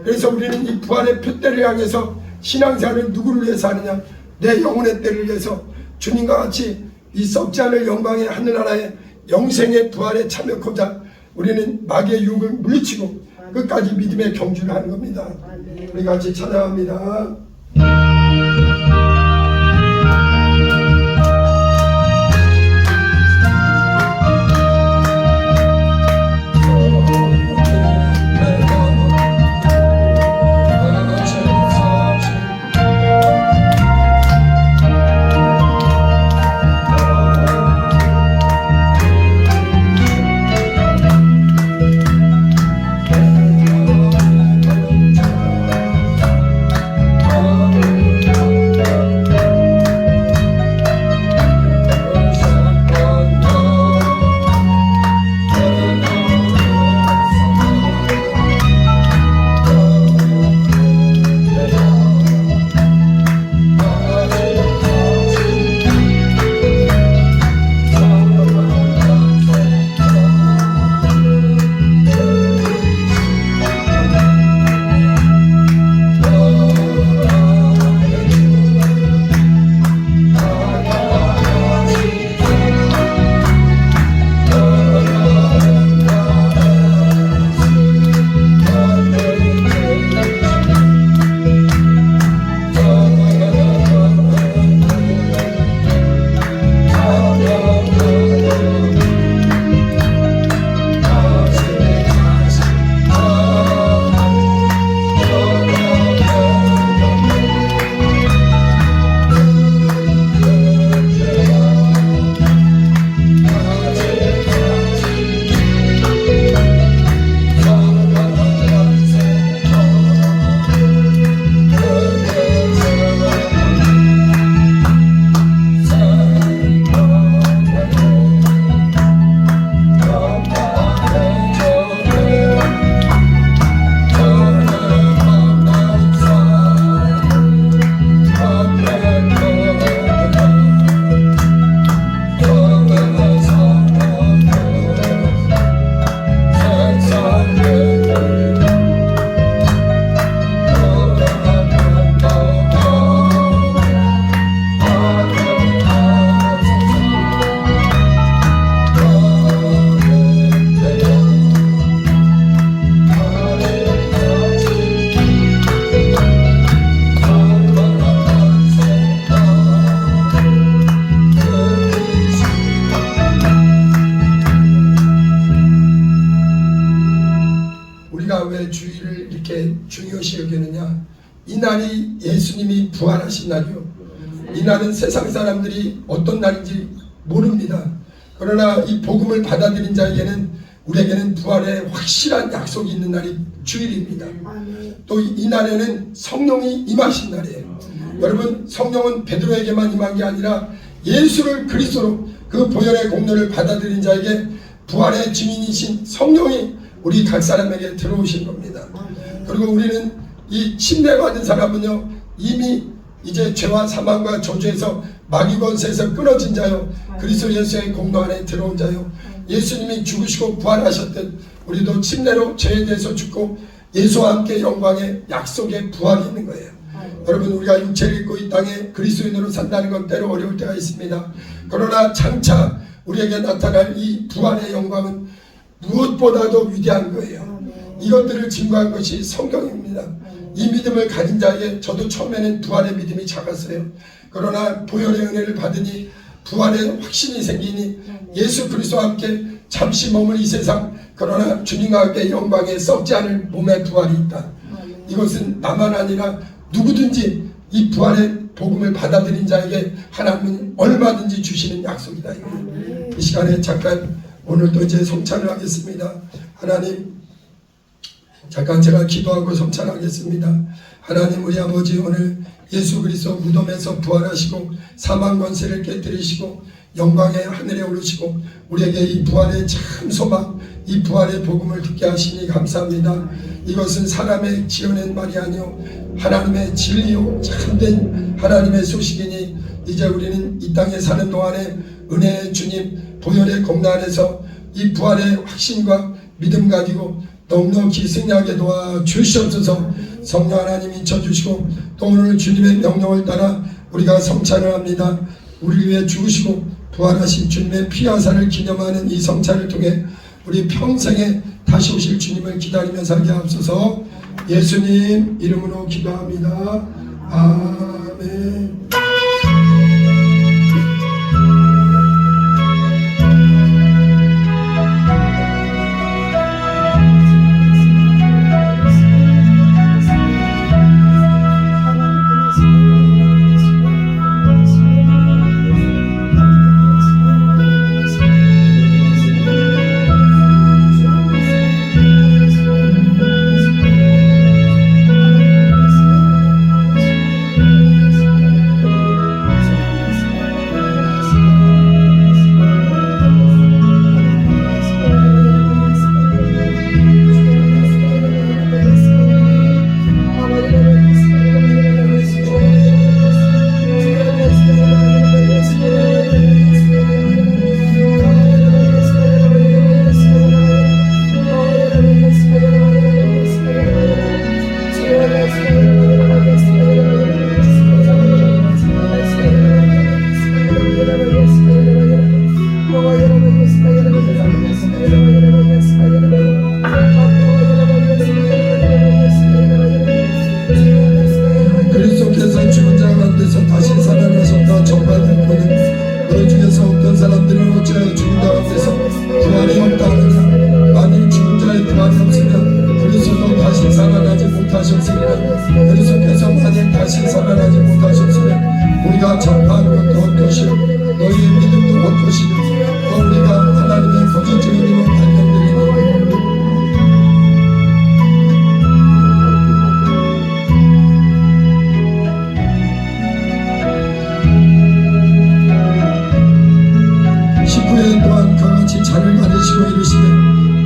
S1: 그래서 우리는 이 부활의 표대를 향해서 신앙생활을 누구를 위해서 하느냐? 내 영혼의 때를 위해서 주님과 같이 이 썩지 않을 영광의 하늘나라의 영생의 부활에 참여하고자 우리는 마귀의 유혹을 물리치고 끝까지 믿음의 경주를 하는 겁니다. 우리 같이 찬양합니다. 날이 예수님이 부활하신 날이요. 이 날은 세상 사람들이 어떤 날인지 모릅니다. 그러나 이 복음을 받아들인 자에게는, 우리에게는 부활의 확실한 약속이 있는 날이 주일입니다. 또 이 날에는 성령이 임하신 날이에요. 여러분, 성령은 베드로에게만 임한 게 아니라 예수를 그리스도로 그 보혈의 공로를 받아들인 자에게 부활의 증인이신 성령이 우리 각 사람에게 들어오신 겁니다. 그리고 우리는 이 침례받은 사람은요, 이미 이제 죄와 사망과 저주에서 마귀 권세에서 끊어진 자요, 그리스도 예수의 공로 안에 들어온 자요, 예수님이 죽으시고 부활하셨듯 우리도 침례로 죄에 대해서 죽고 예수와 함께 영광의 약속의 부활이 있는 거예요. 여러분, 우리가 육체를 입고 이 땅에 그리스도인으로 산다는 건 때로 어려울 때가 있습니다. 그러나 장차 우리에게 나타날 이 부활의 영광은 무엇보다도 위대한 거예요. 이것들을 증거한 것이 성경입니다. 이 믿음을 가진 자에게, 저도 처음에는 부활의 믿음이 작았어요. 그러나 보혈의 은혜를 받으니 부활의 확신이 생기니 예수 그리스도와 함께 잠시 머물 이 세상, 그러나 주님과 함께 영광에 썩지 않을 몸의 부활이 있다. 이것은 나만 아니라 누구든지 이 부활의 복음을 받아들인 자에게 하나님은 얼마든지 주시는 약속이다. 이 시간에 잠깐 오늘도 이제 성찬을 하겠습니다. 하나님, 잠깐 제가 기도하고 성찬하겠습니다. 하나님, 우리 아버지, 오늘 예수 그리스도 무덤에서 부활하시고 사망 권세를 깨뜨리시고 영광의 하늘에 오르시고 우리에게 이 부활의 참 소망, 이 부활의 복음을 듣게 하시니 감사합니다. 이것은 사람의 지어낸 말이 아니요 하나님의 진리요 참된 하나님의 소식이니, 이제 우리는 이 땅에 사는 동안에 은혜의 주님 보혈의 공로 안에서 이 부활의 확신과 믿음 가지고 넉넉히 승리하게 도와 주시옵소서. 성령 하나님 인쳐주시고, 또 오늘 주님의 명령을 따라 우리가 성찬을 합니다. 우리를 위해 죽으시고 부활하신 주님의 피와 살을 기념하는 이 성찬을 통해 우리 평생에 다시 오실 주님을 기다리며 살게 하옵소서. 예수님 이름으로 기도합니다. 아멘. 그리스도께서 죽은 자 가운데서 다시 살아나셨다 정받은 그는 너희 중에서 어떤 사람들은 어찌하여 죽은 자 가운데서 부활이 없다 하느냐. 만일 죽은 자의 부활이 없으면 그리스도도 다시 살아나지 못하셨으리라. 그리스도께서 만일 다시 살아나지 못하셨으면 우리가 전파하는 것도 헛것이요 너희의 믿음도 헛것이며 또 우리가 하나님의 거짓 증인으로 발견되리니 또한 그같이 잔을 가지시고 이르시되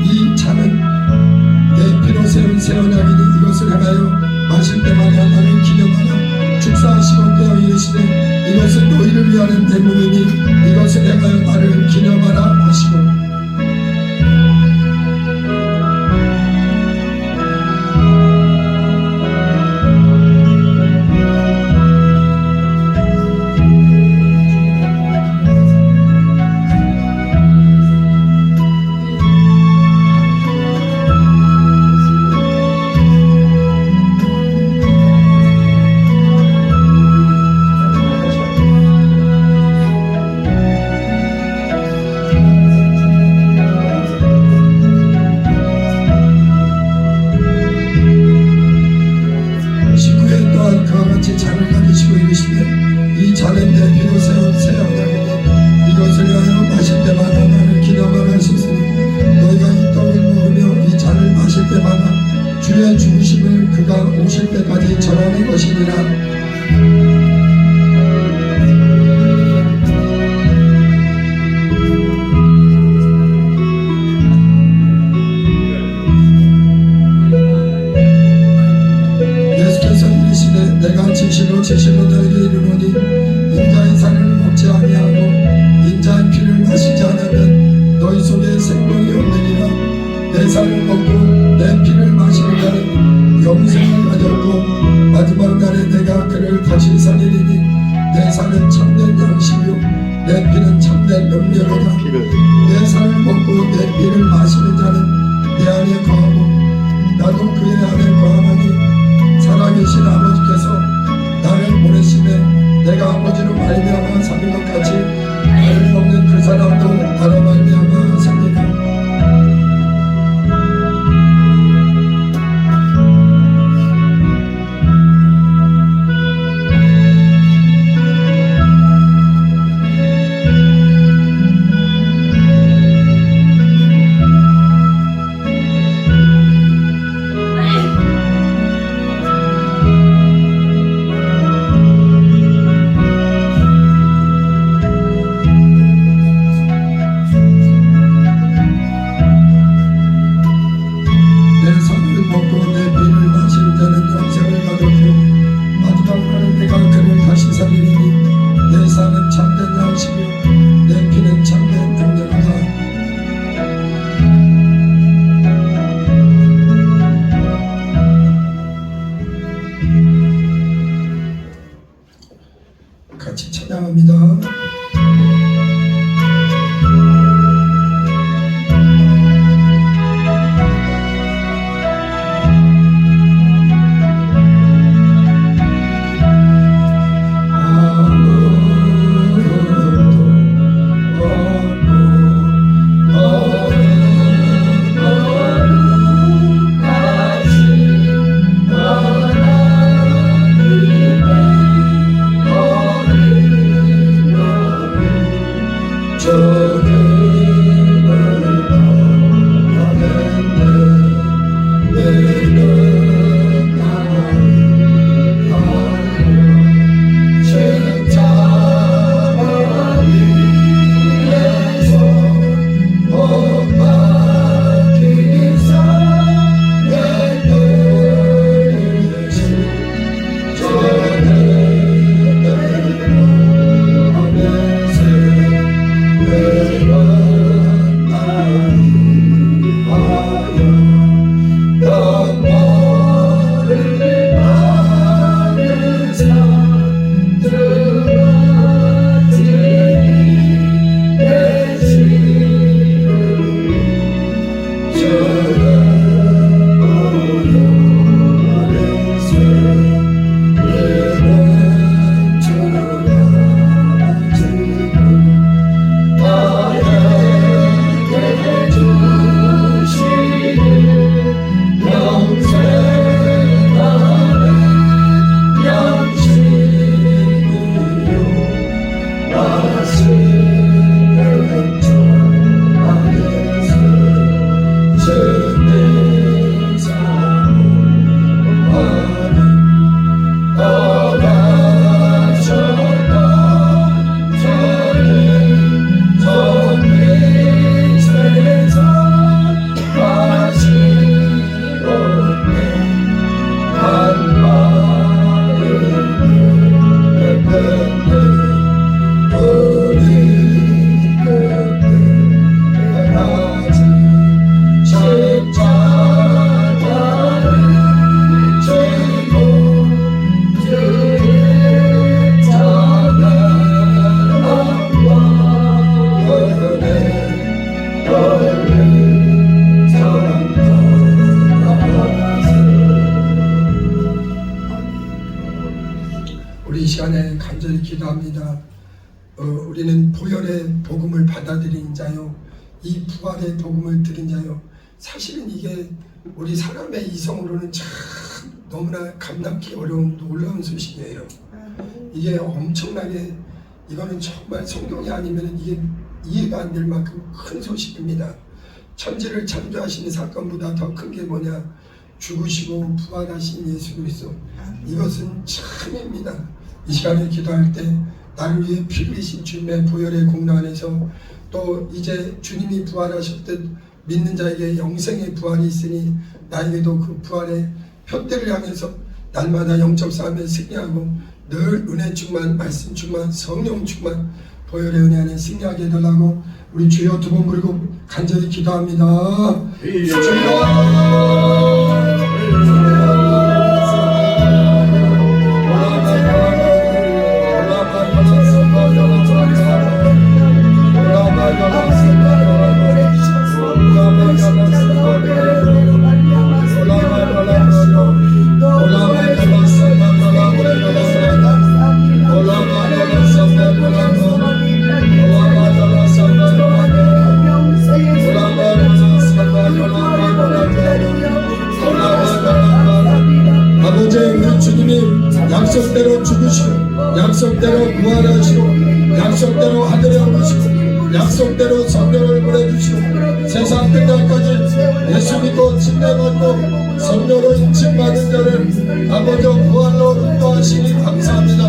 S1: 이 잔은 내 피로 세운 새 언약이니 이것을 행하여 마실 때마다 나를 기념하라. 축사하시고 떼어 이르시되 이것은 너희를 위하는 내 몸이니 이것을 행하여 나를 기념하라 하시고, 오실 때까지 전하는 것이니라. 예수께서 이르시되 내가 진실로 진실로 너에게 이르노니 인자의 살을 먹지 아니하고 인자의 피를 마시지 않으면 너희 속에 생명이 없느니라. 내 살을 먹고 내 피를 마시는 자는 영생을 가졌고 마지막 날에 내가 그를 다시 살리리니 내 살은 참된 양식이요 내 피는 참된 능력이라. 내 살을 먹고 내 피를 마시는 자는 내 안에 거하고 나도 그의 안에 거하나니 살아계신 아버지께서 나를 보내시되 내가 아버지로 말미암아 사는 것 같이 나를 먹는 그 사람도 나로 말미암아 살리라. 같이 찬양합니다. 우리 이 시간에 간절히 기도합니다. 우리는 보혈의 복음을 받아들인 자요, 이 부활의 복음을 들은 자요. 사실은 이게 우리 사람의 이성으로는 참 너무나 감당하기 어려운 놀라운 소식이에요. 이게 엄청나게, 이거는 정말 성경이 아니면 이게 이해가 안 될 만큼 큰 소식입니다. 천지를 창조하시는 사건보다 더 큰 게 뭐냐? 죽으시고 부활하신 예수 그리스도, 이것은 참입니다. 이 시간에 기도할 때 나를 위해 피 흘리신 주님의 보혈의 공로 안에서 또 이제 주님이 부활하셨듯 믿는 자에게 영생의 부활이 있으니 나에게도 그 부활의 표대를 향해서 날마다 영적 싸움에 승리하고 늘 은혜 충만, 말씀 충만, 성령 충만, 보혈의 은혜 안에 승리하게 해달라고 우리 주여 두 번 부르고 간절히 기도합니다. 아버지, 우리 주님이 약속대로 죽으시고 약속대로 부활하시고 약속대로 하늘에 오르시고 약속대로 성령을 보내주시고 세상 끝날까지 예수 믿고 침례받고 성령으로 인침받은 자를 아버지 부활로 인도하시니 감사합니다.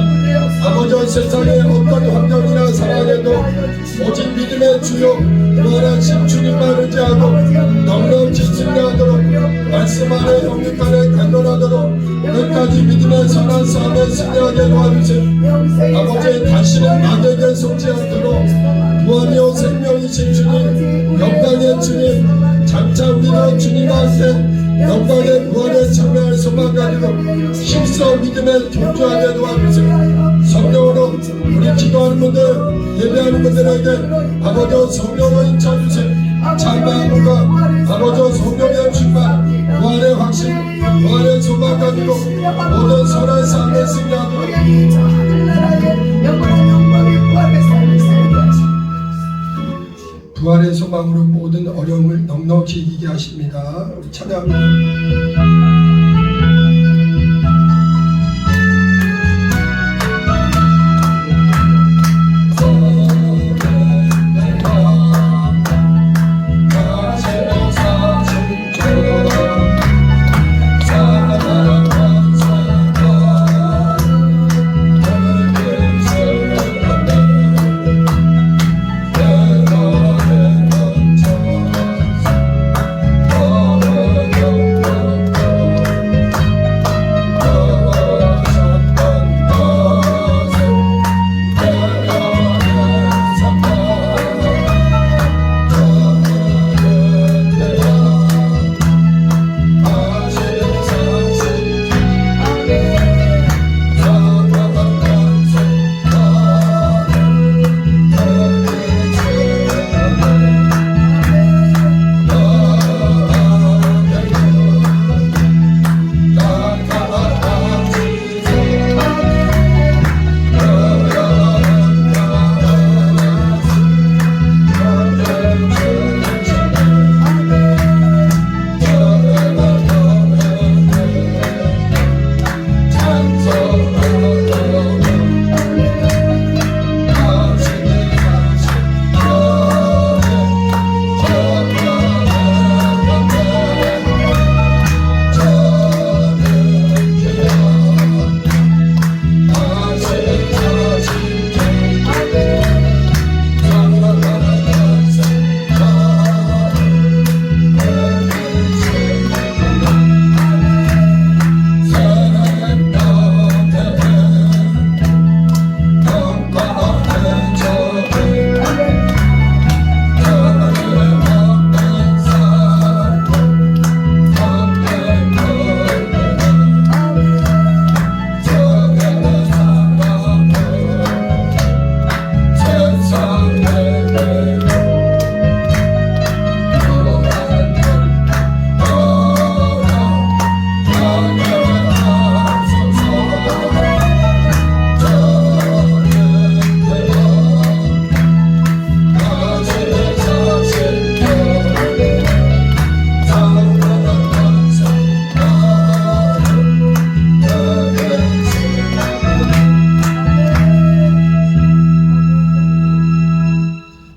S1: 아버지, 세상의 어떤 환경이나 상황에도 오직 믿음의 주요 부활하신 주님만 의지하고 넉넉히 승리하도록 말씀 안에 영육간에 강건하도록 끝까지 믿음의 선한 싸움에 승리하게 도와주세요. 아버지, 다시는 마귀에게 속지 않도록 부활이요 생명이신 주님, 영광의 주님, 장차 우리가 주님과 함께 영광의 부활의 참여할 소망 가지고 힘써 믿음에 경주하게 도와주세요. 성령으로 우리 기도하는 분들, 예배하는 분들에게 아버지 성령으로 인쳐주세요. 찬양과 아버지 성령의 충만, 부활의 확신, 부활의 소망 가지고 모든 선한 삶에 승리하도록 부활의 소망으로 모든 어려움을 넉넉히 이기게 하십니다. 우리 찬양합니다.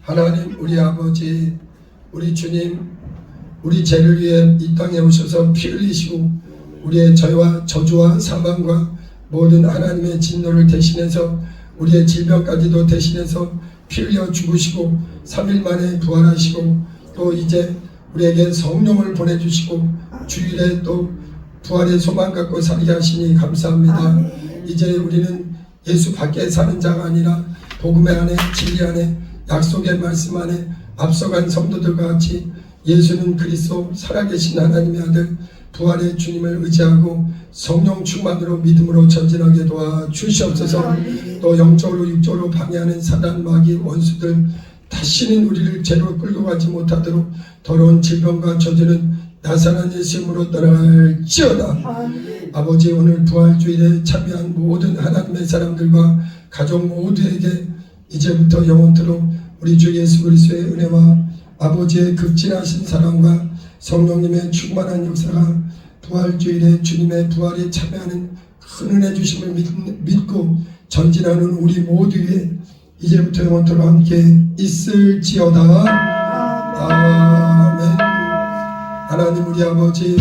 S1: 하나님 우리 아버지, 우리 주님, 우리 죄를 위해 이 땅에 오셔서 피 흘리시고 우리의 죄와 저주와 사망과 모든 하나님의 진노를 대신해서 우리의 질병까지도 대신해서 피 흘려 죽으시고 3일 만에 부활하시고 또 이제 우리에게 성령을 보내주시고 주일에 또 부활의 소망 갖고 살게 하시니 감사합니다. 이제 우리는 예수 밖에 사는 자가 아니라 복음의 안에 진리 안에 약속의 말씀 안에 앞서간 성도들과 같이 예수는 그리스도 살아계신 하나님의 아들 부활의 주님을 의지하고 성령 충만으로 믿음으로 전진하게 도와 주시옵소서. 또 영적으로 육적으로 방해하는 사단 마귀 원수들 다시는 우리를 죄로 끌고 가지 못하도록 더러운 질병과 저주는 나사렛 예수님으로 떠날지어다. 아버지, 오늘 부활주일에 참여한 모든 하나님의 사람들과 가족 모두에게 이제부터 영원토록 우리 주 예수 그리스도의 은혜와 아버지의 극진하신 사랑과 성령님의 충만한 역사가 부활주일에 주님의 부활에 참여하는 큰 은혜 주심을 믿고 전진하는 우리 모두 위에 이제부터 영원토록 함께 있을지어다. 아멘. 하나님 우리 아버지